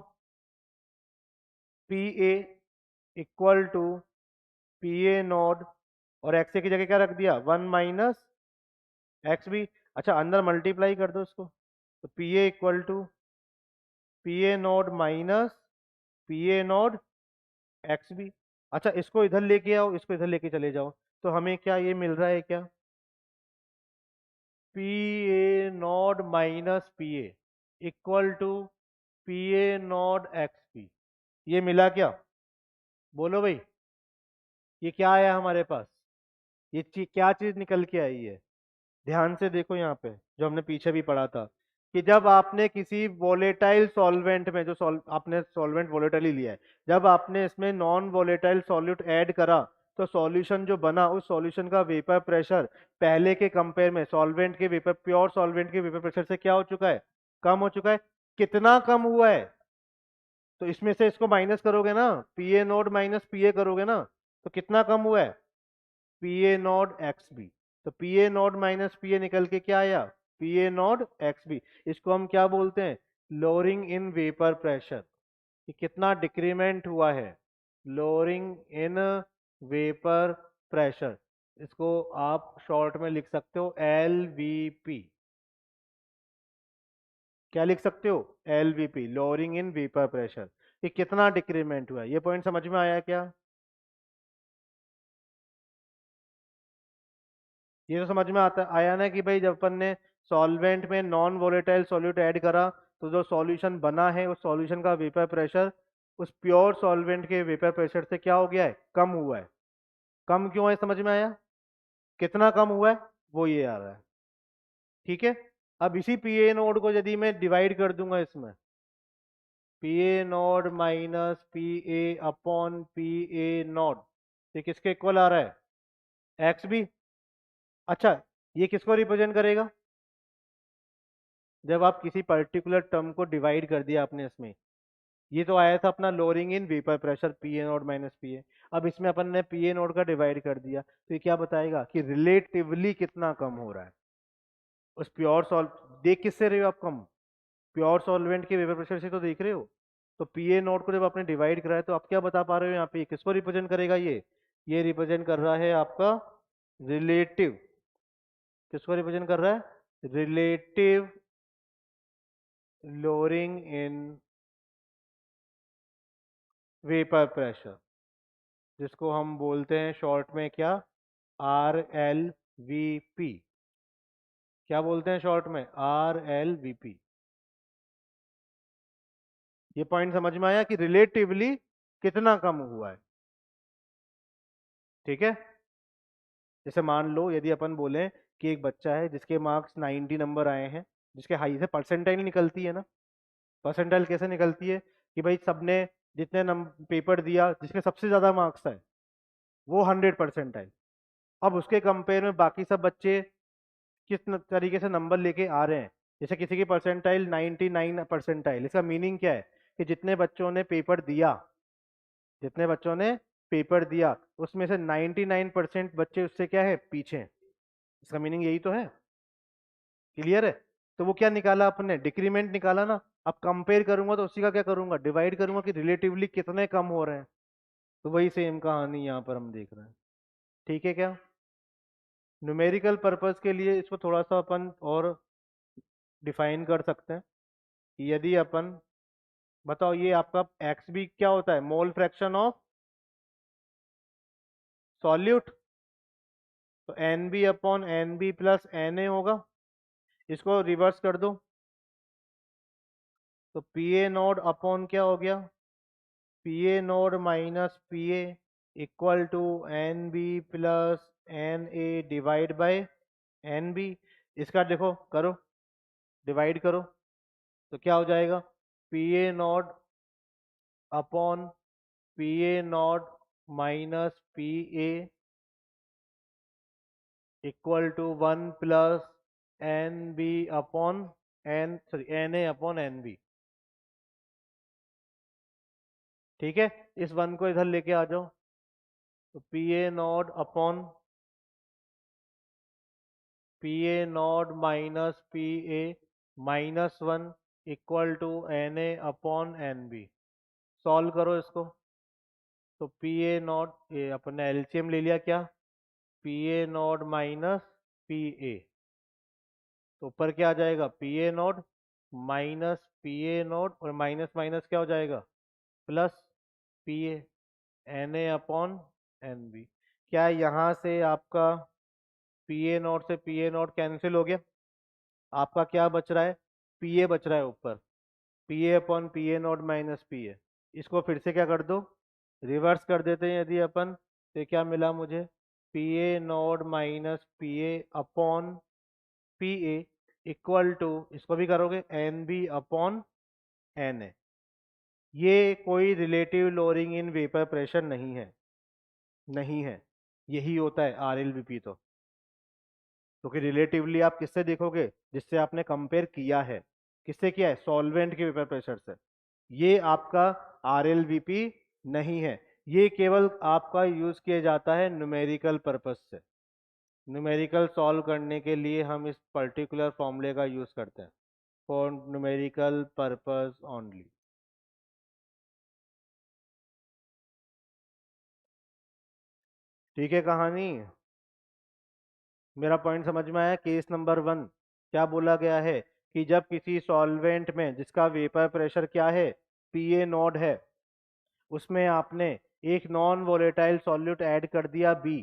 P A equal to P A not, और एक्स ए की जगह क्या रख दिया? 1 माइनस एक्स बी। अच्छा, अंदर मल्टीप्लाई कर दो उसको। तो P A equal to P A not minus P A not X B. अच्छा, इसको इधर लेके आओ, इसको इधर लेके चले जाओ, तो हमें क्या ये मिल रहा है क्या? P A not minus P A equal to P A not X P. ये मिला क्या? बोलो भाई। ये क्या आया हमारे पास? ये क्या चीज निकल के आई है? ध्यान से देखो यहाँ पे, जो हमने पीछे भी पढ़ा था, कि जब आपने किसी वोलेटाइल सॉल्वेंट में, जो आपने सॉल्वेंट वोलेटाइल ही लिया है, जब आपने इसमें नॉन वोलेटाइल सॉल्यूट ऐड करा, तो सॉल्यूशन जो बना उस सॉल्यूशन का वेपर प्रेशर पहले के कंपेयर में सॉल्वेंट के वेपर, प्योर सॉल्वेंट के वेपर प्रेशर से क्या हो चुका है? कम हो चुका है। कितना कम हुआ है? तो इसमें से इसको माइनस करोगे ना, P A nought minus P A करोगे ना, तो कितना कम हुआ है? P A not X B. तो P A not minus P A निकल के क्या आया? P A not X B. इसको हम क्या बोलते हैं? Lowering in vapour pressure. कि कितना डिक्रीमेंट हुआ है? Lowering in vapour pressure. इसको आप शॉर्ट में लिख सकते हो एल वी पी। क्या लिख सकते हो? L V P, lowering in vapour pressure. कि कितना डिक्रीमेंट हुआ है। ये पॉइंट समझ में आया क्या? ये तो समझ में आता आया ना, कि भाई जब अपन ने सॉल्वेंट में नॉन वोलेटाइल सॉल्यूट ऐड करा, तो जो सॉल्यूशन बना है उस सॉल्यूशन का वेपर प्रेशर उस प्योर सॉल्वेंट के वेपर प्रेशर से क्या हो गया है? कम हुआ है। कम क्यों है, समझ में आया? कितना कम हुआ है वो ये आ रहा है। ठीक है। अब इसी पी ए नोड को यदि मैं डिवाइड कर दूंगा इसमें, P A not minus P A upon P A not, ये किसके इक्वल आ रहा है? X B. अच्छा, ये किसको रिप्रेजेंट करेगा? जब आप किसी पर्टिकुलर टर्म को डिवाइड कर दिया आपने इसमें, ये तो आया था अपना lowering in vapour pressure P A nought minus P ए। अब इसमें अपन ने पी ए नोट का डिवाइड कर दिया, तो ये क्या बताएगा? कि रिलेटिवली कितना कम हो रहा है उस प्योर सॉल्व। देख किससे रहे हो आप कम? प्योर सॉल्वेंट के वेपर प्रेशर से तो देख रहे हो। तो पी ए नोट को जब आपने डिवाइड कराया तो आप क्या बता पा रहे हो यहाँ पे? किसको रिप्रेजेंट करेगा ये रिप्रेजेंट कर रहा है आपका रिलेटिव। किसको रिप्रेजेंट कर रहा है? Relative lowering in vapour pressure, जिसको हम बोलते हैं शॉर्ट में क्या? Are L V P. क्या बोलते हैं शॉर्ट में? Are L V P. ये पॉइंट समझ में आया कि रिलेटिवली कितना कम हुआ है? ठीक है। जैसे मान लो यदि अपन बोले कि एक बच्चा है जिसके मार्क्स 90 नंबर आए हैं, जिसके हाई से परसेंटाइल निकलती है ना। परसेंटाइल कैसे निकलती है? कि भाई सबने जितने पेपर दिया जिसके सबसे ज्यादा मार्क्स आए, वो 100 परसेंटाइल। अब उसके कंपेयर में बाकी सब बच्चे किस तरीके से नंबर लेके आ रहे हैं। जैसे किसी की परसेंटाइल 99 परसेंटाइल, इसका मीनिंग क्या है कि जितने बच्चों ने पेपर दिया उसमें से 99% बच्चे उससे क्या है, पीछे हैं। इसका मीनिंग यही तो है। क्लियर है? तो वो क्या निकाला अपने, डिक्रीमेंट निकाला ना। अब कंपेयर करूंगा तो उसी का क्या करूंगा, डिवाइड करूंगा कि रिलेटिवली कितने कम हो रहे हैं। तो वही सेम कहानी यहाँ पर हम देख रहे हैं। ठीक है क्या? न्यूमेरिकल पर्पस के लिए इसको थोड़ा सा अपन और डिफाइन कर सकते हैं कि यदि अपन, बताओ ये आपका एक्स भी क्या होता है, मोल फ्रैक्शन ऑफ सॉल्यूट। तो N B upon N B plus N A होगा। इसको रिवर्स कर दो तो पी ए नोड अपॉन क्या हो गया, P A not minus P A equal to N B plus N A divide by N B. इसका देखो करो, डिवाइड करो तो क्या हो जाएगा, P A not upon P A not minus P A equal to 1 plus N B upon N A upon N B. ठीक है, इस वन को इधर लेके आ जाओ तो P A not upon P A not minus P A -1 equal to N A upon N B. Solve करो इसको तो पी ए नॉट, ये अपने एलसीएम ले लिया क्या, P A not minus P A, तो ऊपर क्या आ जाएगा, P A not minus P A not और माइनस माइनस क्या हो जाएगा, plus P A N A upon N B. क्या यहाँ से आपका पी ए नॉट से पी ए नॉट कैंसिल हो गया, आपका क्या बच रहा है, पी ए बच रहा है ऊपर, P A upon P A not minus P ए। इसको फिर से क्या कर दो, रिवर्स कर देते हैं यदि अपन, तो क्या मिला मुझे, P A not minus P A upon P A equal to, इसको भी करोगे N B upon N A. ये कोई relative lowering in vapour pressure नहीं है, नहीं है। यही होता है आर एल वी पी। तो क्योंकि रिलेटिवली आप किससे देखोगे, जिससे आपने कंपेयर किया है, किससे किया है, सॉल्वेंट के वेपर प्रेशर से। ये आपका आर एल वी पी नहीं है, ये केवल आपका यूज किया जाता है न्यूमेरिकल पर्पस से। न्यूमेरिकल सॉल्व करने के लिए हम इस पर्टिकुलर फॉर्मूले का यूज करते हैं, फॉर न्यूमेरिकल पर्पस ओनली। ठीक है कहानी, मेरा पॉइंट समझ में आया। केस नंबर 1 क्या बोला गया है कि जब किसी सॉल्वेंट में जिसका वेपर प्रेशर क्या है, पी ए नॉट है, उसमें आपने एक नॉन वोलेटाइल सॉल्यूट ऐड कर दिया बी,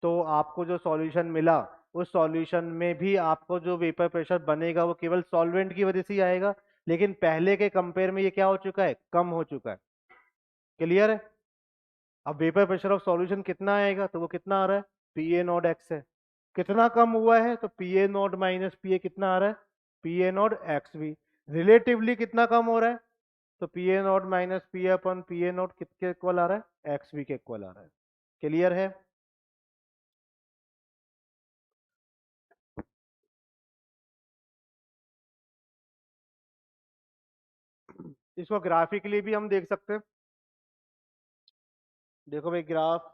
तो आपको जो सॉल्यूशन मिला, उस सॉल्यूशन में भी आपको जो वेपर प्रेशर बनेगा वो केवल सॉल्वेंट की वजह से ही आएगा, लेकिन पहले के कंपेयर में ये क्या हो चुका है, कम हो चुका है। क्लियर है? अब वेपर प्रेशर ऑफ सॉल्यूशन कितना आएगा, तो वो कितना आ रहा है, पी ए नॉट एक्स है। कितना कम हुआ है, तो P A not minus P A कितना आ रहा है, पी ए नॉट एक्स भी। रिलेटिवली कितना कम हो रहा है, तो P A not minus P upon P A not किसके इक्वल आ रहा है, एक्स बी के इक्वल आ रहा है। क्लियर है? इसको ग्राफिकली भी हम देख सकते हैं। देखो भाई ग्राफ,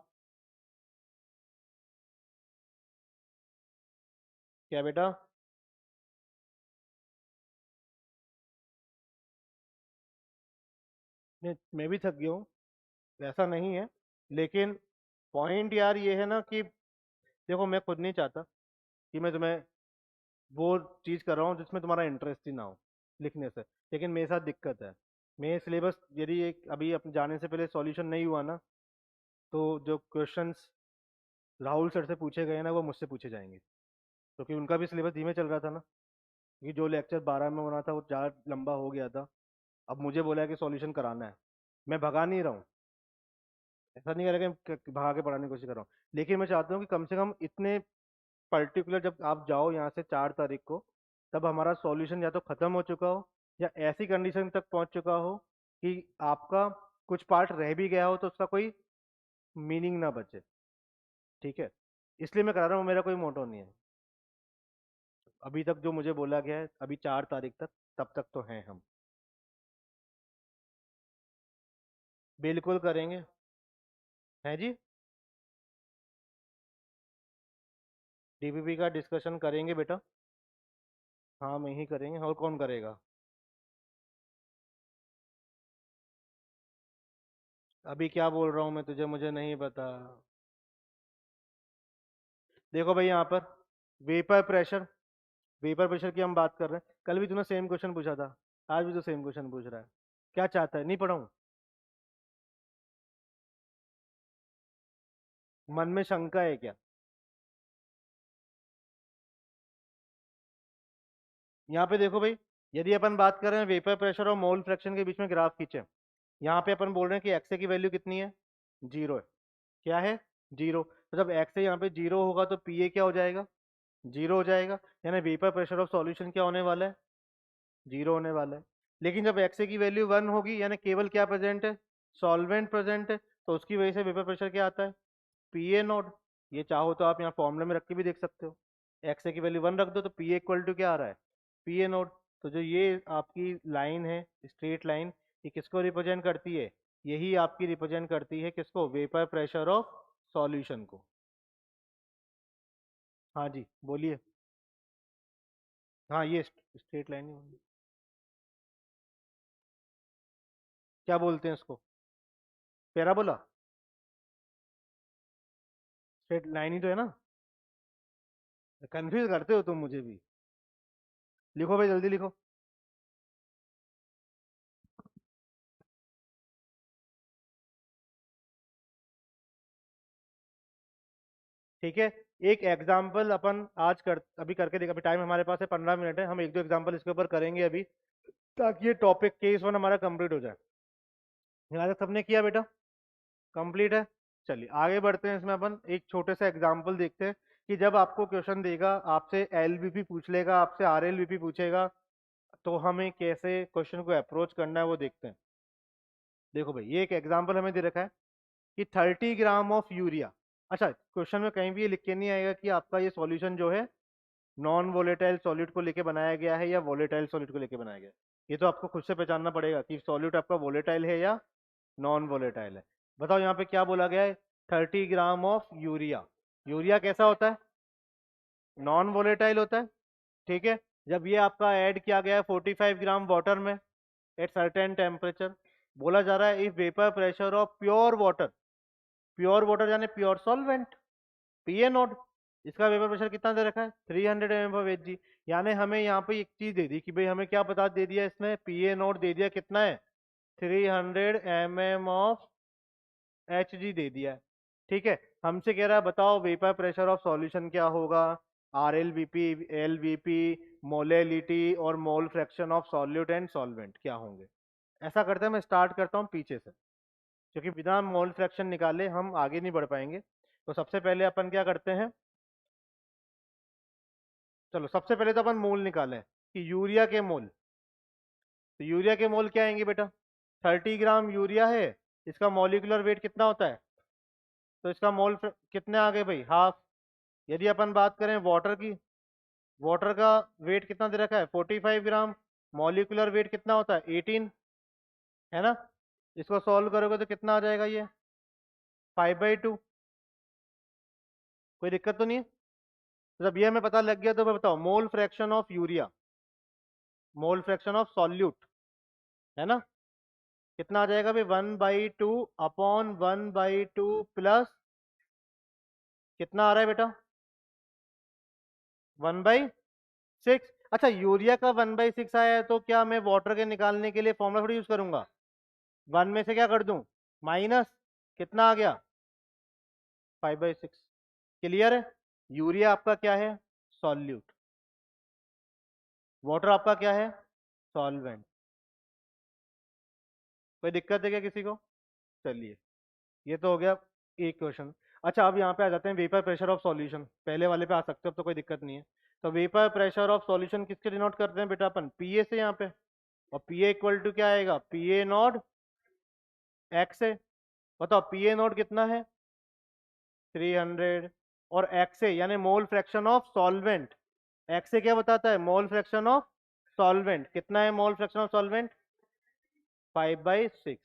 क्या बेटा, नहीं मैं भी थक गया हूँ, ऐसा नहीं है, लेकिन पॉइंट यार ये है ना कि देखो मैं खुद नहीं चाहता कि मैं तुम्हें वो चीज़ कर रहा हूँ जिसमें तुम्हारा इंटरेस्ट ही ना हो लिखने से, लेकिन मेरे साथ दिक्कत है। मेरे सिलेबस यदि एक अभी अपने जाने से पहले सॉल्यूशन नहीं हुआ ना, तो जो क्वेश्चंस राहुल सर से पूछे गए ना वो मुझसे पूछे जाएंगे, क्योंकि उनका भी सिलेबस धीमे चल रहा था ना। क्योंकि जो लेक्चर 12 में होना था वो 4 लंबा हो गया था। अब मुझे बोला है कि सॉल्यूशन कराना है, मैं भगा नहीं रहा हूँ, ऐसा नहीं कर रहा कि भगा के पढ़ाने की कोशिश कर रहा हूँ, लेकिन मैं चाहता हूँ कि कम से कम इतने पर्टिकुलर जब आप जाओ यहाँ से 4 तारीख को, तब हमारा सॉल्यूशन या तो खत्म हो चुका हो या ऐसी कंडीशन तक पहुंच चुका हो कि आपका कुछ पार्ट रह भी गया हो तो उसका कोई मीनिंग ना बचे। ठीक है, इसलिए मैं करा रहा हूँ, मेरा कोई मोटो नहीं है अभी तक जो मुझे बोला गया है, अभी 4 तारीख तक, तब तक तो हैं हम। बिल्कुल करेंगे। हैं जी। डीपीपी का डिस्कशन करेंगे बेटा। हाँ मैं ही करेंगे, और कौन करेगा। अभी क्या बोल रहा हूँ मैं तुझे, मुझे नहीं पता। देखो भाई यहाँ पर वेपर प्रेशर, वेपर प्रेशर की हम बात कर रहे हैं, कल भी तूने सेम क्वेश्चन पूछा था, आज भी तो सेम क्वेश्चन पूछ रहा है। क्या चाहता है, नहीं पढ़ाऊँ। मन में शंका है क्या। यहाँ पे देखो भाई, यदि अपन बात कर रहे हैं वेपर प्रेशर और मोल फ्रैक्शन के बीच में ग्राफ खींचे, यहाँ पे अपन बोल रहे हैं कि एक्स की वैल्यू कितनी है, 0 है। क्या है, 0। तो जब एक्स यहाँ पे 0 होगा तो पी ए क्या हो जाएगा, 0 हो जाएगा। यानी वेपर प्रेशर ऑफ सॉल्यूशन क्या होने वाला है, 0 होने वाला है। लेकिन जब एक्स की वैल्यू 1 होगी, यानी केवल क्या प्रेजेंट है, सॉल्वेंट प्रेजेंट है, तो उसकी वजह से वेपर प्रेशर क्या आता है, पी ए नोट। ये चाहो तो आप यहाँ फॉर्मूले में रख के भी देख सकते हो, एक्स की वैल्यू 1 रख दो तो पी इक्वल टू क्या आ रहा है, पी ए नोट। तो जो ये आपकी लाइन है, स्ट्रेट लाइन, ये किसको रिप्रेजेंट करती है, यही आपकी रिप्रेजेंट करती है किसको, वेपर प्रेशर ऑफ सॉल्यूशन को। हाँ जी बोलिए। हाँ ये स्ट्रेट लाइन ही होगी। क्या बोलते हैं इसको, पैराबोला। स्ट्रेट लाइन ही तो है ना। कंफ्यूज करते हो तुम मुझे भी। लिखो भाई जल्दी लिखो। ठीक है, एक एग्जाम्पल अपन आज कर, अभी करके देख, अभी टाइम हमारे पास है 15 मिनट है, हम एक दो एग्जाम्पल इसके ऊपर करेंगे अभी, ताकि ये टॉपिक केस 1 हमारा कंप्लीट हो जाए। यहाँ तक सबने किया बेटा, कंप्लीट है। चलिए आगे बढ़ते हैं, इसमें अपन एक छोटे से एग्जाम्पल देखते हैं कि जब आपको क्वेश्चन देगा, आपसे एलवीपी पूछ लेगा, आपसे आरएलवीपी पूछेगा, तो हमें कैसे क्वेश्चन को अप्रोच करना है वो देखते हैं। देखो भाई ये एक एग्जाम्पल हमें दे रखा है कि 30 ग्राम ऑफ यूरिया। अच्छा, क्वेश्चन में कहीं भी ये लिख के नहीं आएगा कि आपका ये सॉल्यूशन जो है नॉन वोलेटाइल सॉलिड को लेके बनाया गया है या वोलेटाइल सॉलिड को लेके बनाया गया है। ये तो आपको खुद से पहचानना पड़ेगा कि सॉलिड आपका वोलेटाइल है या नॉन वोलेटाइल है। बताओ यहाँ पे क्या बोला गया है, 30 ग्राम ऑफ यूरिया। यूरिया कैसा होता है, नॉन वोलेटाइल होता है। ठीक है, जब ये आपका ऐड किया गया है 45 ग्राम वाटर में एट सर्टेन टेम्परेचर, बोला जा रहा है if vapour pressure of pure water, pure water यानी pure solvent, P A nought, इसका वेपर प्रेशर कितना दे रखा है, 300 mm/Hg। यानी हमें यहाँ पे एक चीज दे दी कि भाई हमें क्या बता दे दिया इसने, पी ए नोट दे दिया कितना है, 300 mm/Hg दे दिया है। ठीक है, हमसे कह रहा है बताओ वेपर प्रेशर ऑफ सॉल्यूशन क्या होगा, R L V P, L V P, molality और mole fraction of solute and solvent क्या होंगे। ऐसा करते हैं, मैं स्टार्ट करता हूँ पीछे से, क्योंकि बिना मोल फ्रैक्शन निकाले हम आगे नहीं बढ़ पाएंगे। तो सबसे पहले अपन क्या करते हैं, चलो सबसे पहले तो अपन मोल निकालें कि यूरिया के मोल। तो यूरिया के मोल क्या आएंगे बेटा, 30 ग्राम यूरिया है, इसका मॉलिक्यूलर वेट कितना होता है, तो इसका कितने आ गए भाई, हाफ। यदि अपन बात करें वाटर की, वाटर का वेट कितना दे रखा है, 45 ग्राम, मॉलिक्यूलर वेट कितना होता है, 18, है ना। इसको सॉल्व करोगे तो कितना आ जाएगा ये, 5/2। कोई दिक्कत तो नहीं है। तो जब ये हमें पता लग गया तो मैं बताओ मोल fraction of urea, mole fraction of solute, है ना, कितना आ जाएगा भाई, 1/2 अपॉन 1/2 प्लस, कितना आ रहा है बेटा, 1/6। अच्छा, यूरिया का 1/6 आया है तो क्या मैं वाटर के निकालने के लिए फॉर्मूला थोड़ी यूज करूंगा, 1 में से क्या कर दूं, माइनस, कितना आ गया, 5/6। क्लियर है। यूरिया आपका क्या है, सॉल्यूट, वाटर आपका क्या है, सॉल्वेंट। कोई दिक्कत है क्या किसी को। चलिए, ये तो हो गया एक क्वेश्चन। अच्छा अब यहाँ पे आ जाते हैं वेपर प्रेशर ऑफ सॉल्यूशन, पहले वाले पे आ सकते हो, अब तो कोई दिक्कत नहीं है। तो वेपर प्रेशर ऑफ सॉल्यूशन किसके डिनोट करते हैं बेटा, अपन पीए से यहाँ पे, और पीए इक्वल टू क्या आएगा, पीए नॉट एक्स है। बताओ पीए नॉट कितना है, 300 और एक्स ए यानी mole fraction of solvent. X A क्या बताता है? Mole fraction of solvent. कितना है मोल फ्रैक्शन ऑफ सॉल्वेंट? 5/6।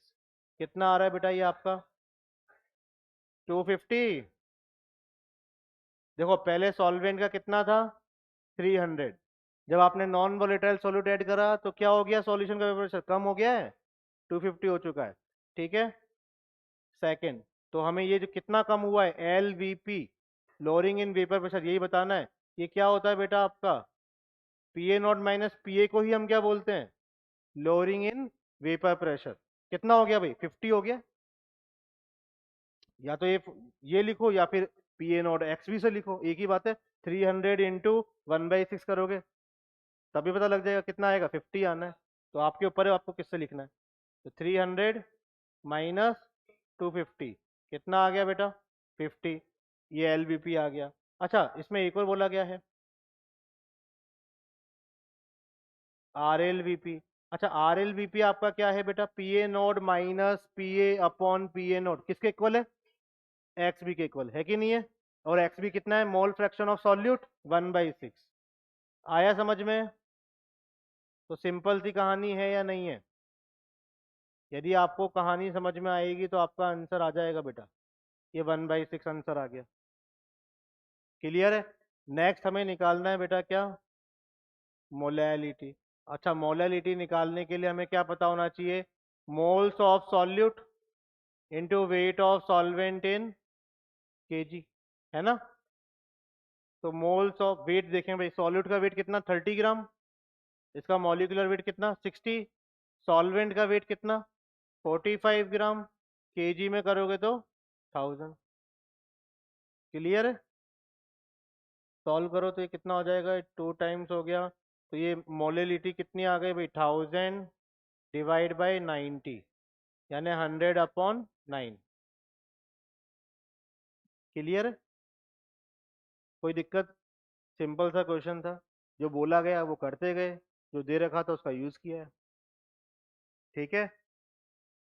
कितना आ रहा है बेटा ये आपका? 250। देखो पहले सॉल्वेंट का कितना था? 300। जब आपने नॉन वोलेटाइल सॉल्यूट ऐड करा तो क्या हो गया? सॉल्यूशन का वेपर प्रेशर कम हो गया है, 250 हो चुका है। ठीक है। सेकंड, तो हमें ये जो कितना कम हुआ है, L V P, lowering in vapour pressure, यही बताना है। ये क्या होता है बेटा आपका? P A not minus P ए को ही हम क्या बोलते हैं? Lowering in vapour pressure. कितना हो गया भाई? 50 हो गया। या तो ये लिखो या फिर पी ए नॉट एक्स भी से लिखो, एक ही बात है। 300 इंटू 1/6 करोगे तभी पता लग जाएगा कितना आएगा, 50 आना है। तो आपके ऊपर है आपको किससे लिखना है। तो 300 माइनस 250 कितना आ गया बेटा? 50। ये एलबीपी आ गया। अच्छा इसमें एक और बोला गया है, आर एल वीपी। अच्छा आर एल वीपी आपका क्या है बेटा? P A not minus P A upon P A node, किसके इक्वल है? एक्स बी के इक्वल है कि नहीं है? और एक्स बी कितना है? Mole fraction of solute 1/6। आया समझ में? तो सिंपल सी कहानी है या नहीं है? यदि आपको कहानी समझ में आएगी तो आपका आंसर आ जाएगा बेटा। ये 1/6 आंसर आ गया। क्लियर है? नेक्स्ट हमें निकालना है बेटा क्या? मोलैलिटी। अच्छा मोलैलिटी निकालने के लिए हमें क्या पता होना चाहिए? Moles of solute into weight of solvent in KG, है ना? तो मोल्स ऑफ वेट देखें भाई, सॉल्यूट का वेट कितना? 30 ग्राम। इसका मॉलिक्यूलर वेट कितना? 60। सॉल्वेंट का वेट कितना? 45 ग्राम। केजी में करोगे तो 1000। क्लियर है? सॉल्व करो तो ये कितना हो जाएगा? 2 टाइम्स हो गया। तो ये मोलिलिटी कितनी आ गई भाई? 1000 डिवाइड बाई 90 यानी 100/9। क्लियर है? कोई दिक्कत? सिंपल सा क्वेश्चन था, जो बोला गया वो करते गए, जो दे रखा था उसका यूज किया है। ठीक है,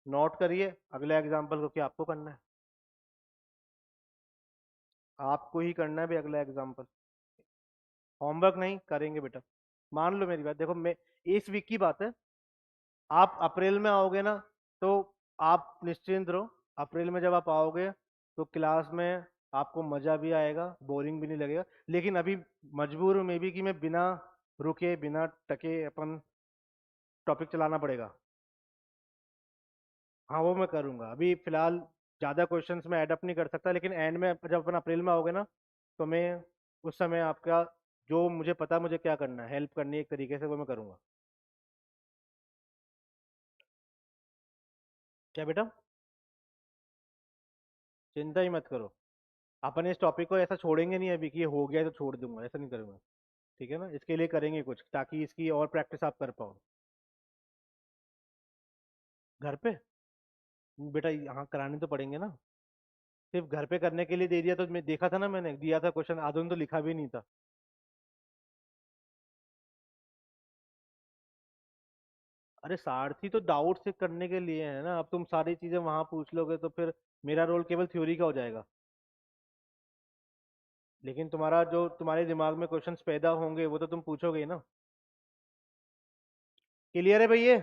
नोट करिए अगले एग्जाम्पल को क्या आपको करना है। आपको ही करना है भाई अगला एग्जाम्पल, होमवर्क नहीं करेंगे बेटा। मान लो मेरी बात, देखो मैं, इस वीक की बात है, आप अप्रैल में आओगे ना तो आप निश्चिंत रहो। अप्रैल में जब आप आओगे तो क्लास में आपको मजा भी आएगा, बोरिंग भी नहीं लगेगा। लेकिन अभी मजबूर हूं मैं भी कि मैं बिना रुके बिना टके अपन टॉपिक चलाना पड़ेगा। हाँ वो मैं करूंगा, अभी फिलहाल ज़्यादा क्वेश्चंस में ऐड अप नहीं कर सकता, लेकिन एंड में जब अपन अप्रैल में आओगे ना तो मैं उस समय आपका जो मुझे पता मुझे क्या करना है, हेल्प करनी है एक तरीके से, वो मैं करूंगा। क्या बेटा? चिंता ही मत करो, अपन इस टॉपिक को ऐसा छोड़ेंगे नहीं अभी कि ये हो गया है तो छोड़ दूंगा, ऐसा नहीं करूंगा। ठीक है ना? इसके लिए करेंगे कुछ ताकि इसकी और प्रैक्टिस आप कर पाओ। घर पे? बेटा यहाँ कराने तो पड़ेंगे ना। सिर्फ घर पे करने के लिए दे दिया तो मैं देखा था ना, मैंने दिया था क्वेश्चन, आधुन तो लिखा भी नहीं था। अरे सारथी तो डाउट से करने के लिए है ना, अब तुम सारी चीजें वहां पूछ लोगे तो फिर मेरा रोल केवल थ्योरी का हो जाएगा। लेकिन तुम्हारा जो तुम्हारे दिमाग में क्वेश्चंस पैदा होंगे वो तो तुम पूछोगे ही ना। क्लियर है भैया?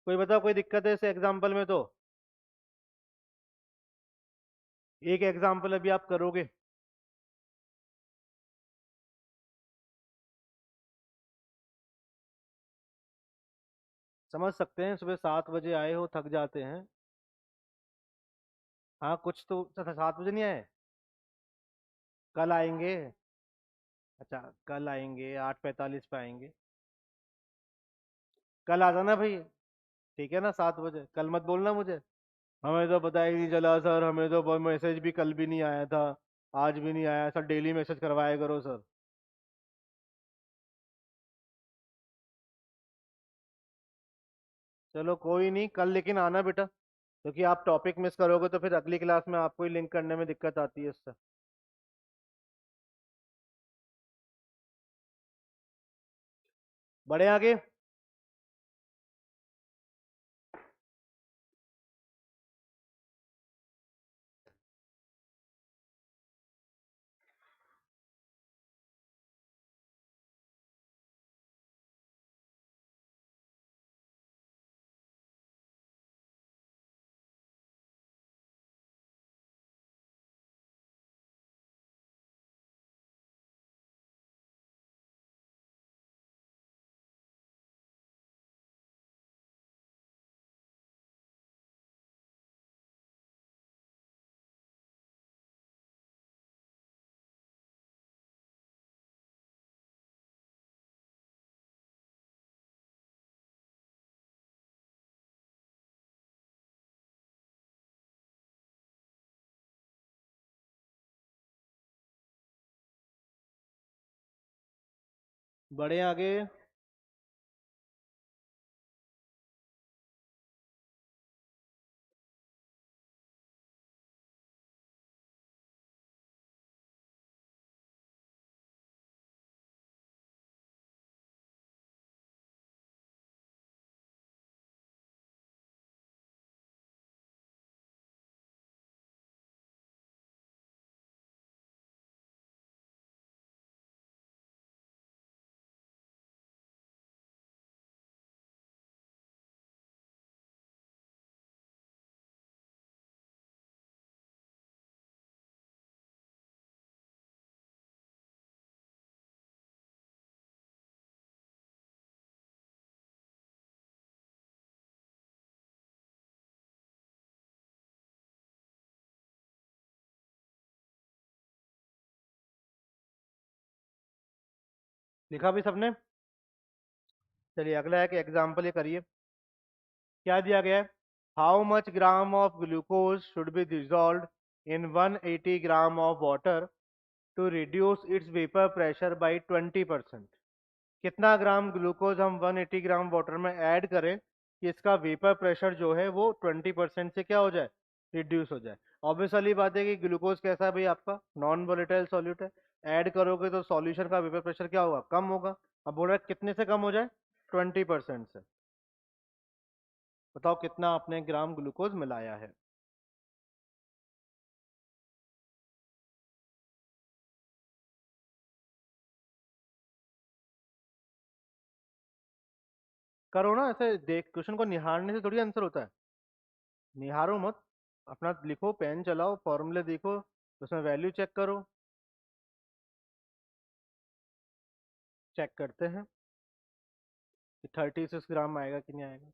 कोई बताओ कोई दिक्कत है इस एग्जाम्पल में? तो एक एग्जाम्पल अभी आप करोगे। समझ सकते हैं, सुबह 7 बजे आए हो, थक जाते हैं। हाँ कुछ तो 7 बजे नहीं आए? कल आएंगे? अच्छा कल आएंगे, 8:45 पे आएंगे। कल आ जाना भाई। ठीक है ना? 7 बजे कल मत बोलना मुझे, हमें तो पता ही नहीं चला सर, हमें तो मैसेज भी कल भी नहीं आया था, आज भी नहीं आया सर, डेली मैसेज करवाया करो सर। चलो कोई नहीं, कल लेकिन आना बेटा, क्योंकि आप टॉपिक मिस करोगे तो फिर अगली क्लास में आपको ही लिंक करने में दिक्कत आती है इससे। बढ़े आगे। बढ़े आगे। लिखा भी सबने? चलिए अगला है कि एग्जाम्पल ये करिए। क्या दिया गया है? How much gram of glucose should be dissolve in 180 gram of water to reduce its vapour pressure by 20%। कितना ग्राम ग्लूकोज हम 180 ग्राम वाटर में ऐड करें कि इसका वेपर प्रेशर जो है वो 20% से क्या हो जाए, रिड्यूस हो जाए। ऑब्वियसली बात है कि ग्लूकोज कैसा है भाई, आपका नॉन वोलेटाइल सॉल्यूट है। ऐड करोगे तो सॉल्यूशन का वेपर प्रेशर क्या होगा, कम होगा। अब बोल रहा है कितने से कम हो जाए, 20% से। बताओ कितना आपने ग्राम ग्लूकोज मिलाया है। करो ना, ऐसे देख क्वेश्चन को निहारने से थोड़ी आंसर होता है। निहारो मत, अपना लिखो, पेन चलाओ, फॉर्मूले देखो, उसमें वैल्यू चेक करो। चेक करते हैं कि 36 ग्राम आएगा कि नहीं आएगा।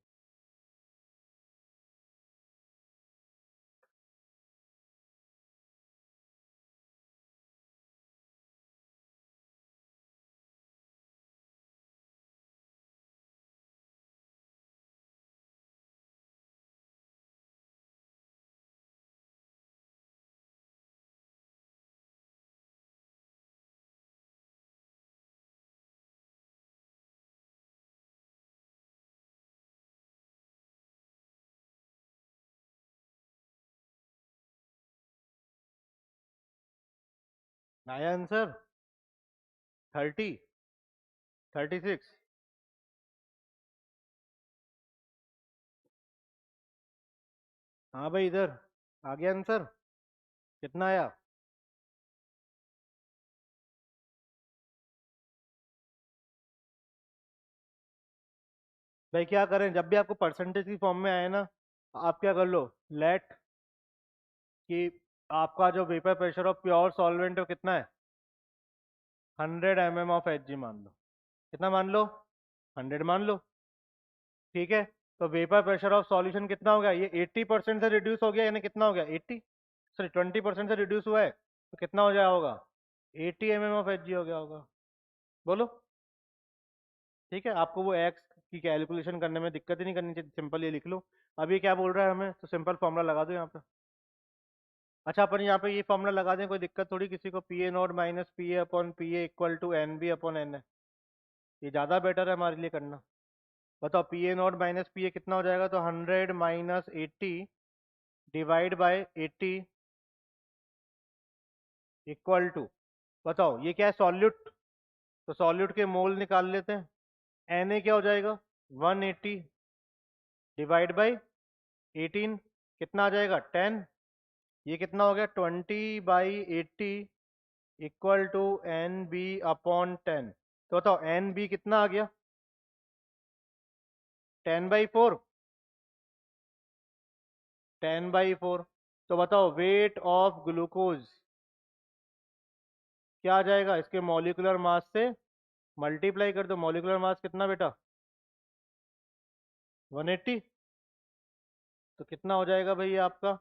आया आंसर 30, 36। हाँ भाई इधर आ गया आंसर। कितना आया? भाई क्या करें, जब भी आपको परसेंटेज की फॉर्म में आए ना, आप क्या कर लो, लेट कि आपका जो vapour pressure of pure solvent है वो कितना है, 100 mm ऑफ एच जी मान लो। कितना मान लो, 100 मान लो। ठीक है, तो वेपर प्रेशर ऑफ सॉल्यूशन कितना हो गया, ये 80% से रिड्यूस हो गया, यानी कितना हो गया, 80, सॉरी 20% से रिड्यूस हुआ है, तो कितना हो जाया होगा, 80 mm ऑफ एच जी हो गया होगा। बोलो। ठीक है, आपको वो एक्स की कैलकुलेशन करने में दिक्कत ही नहीं करनी चाहिए, सिंपल ये लिख लो। अभी क्या बोल रहा है हमें, तो सिंपल फॉर्मूला लगा दो यहाँ पे। अच्छा अपन यहाँ पे ये फॉर्मूला लगा दें, कोई दिक्कत थोड़ी किसी को, P A not minus P A upon P A equal to N B upon N है। ये ज़्यादा बेटर है हमारे लिए करना। बताओ P A not minus P A कितना हो जाएगा, तो 100 - 80 डिवाइड बाय 80 इक्वल टू, बताओ ये क्या है, सॉल्यूट, तो सॉल्यूट के मोल निकाल लेते हैं। एन ए क्या हो जाएगा, 180 डिवाइड बाई 18, कितना आ जाएगा, 10। ये कितना हो गया, 20/80 equal to N B upon 10। तो बताओ एन बी कितना आ गया, 10/4, 10/4। तो बताओ वेट ऑफ ग्लूकोज क्या आ जाएगा, इसके मॉलिक्यूलर मास से मल्टीप्लाई कर दो। मॉलिक्यूलर मास कितना बेटा, 180। तो कितना हो जाएगा भैया आपका,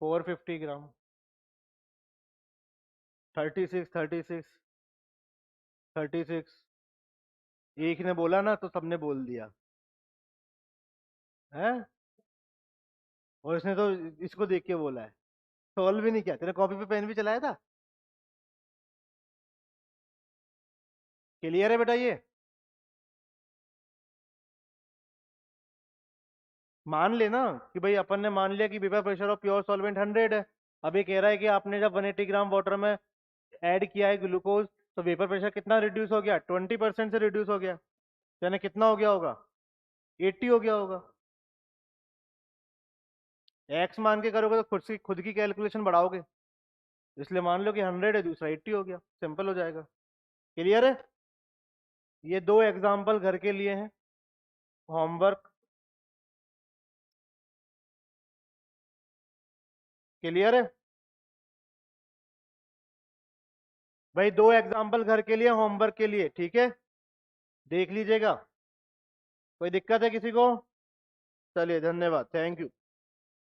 450 ग्राम। 36, 36, 36। एक ने बोला ना तो सबने बोल दिया है, और इसने तो इसको देख के बोला है। सॉल्व भी नहीं किया, तेरे कॉपी पे पेन भी चलाया था। क्लियर है बेटा ये? मान लेना कि भाई अपन ने मान लिया कि vapour pressure of pure solvent 100 है। अब ये कह रहा है कि आपने जब 180 ग्राम वाटर में ऐड किया है ग्लूकोज, तो वेपर प्रेशर कितना रिड्यूस हो गया? 20% से रिड्यूस हो गया। यानी कितना हो गया होगा? 80 हो गया होगा। एक्स मान के करोगे तो खुद की कैलकुलेशन बढ़ाओगे, इसलिए मान लो कि 100 है, दूसरा 80 हो गया, सिंपल हो जाएगा। क्लियर है? ये दो एग्जाम्पल घर के लिए हैं, होमवर्क। क्लियर है भाई? दो एग्जाम्पल घर के लिए, होमवर्क के लिए, ठीक है? देख लीजिएगा। कोई दिक्कत है किसी को? चलिए, धन्यवाद, थैंक यू।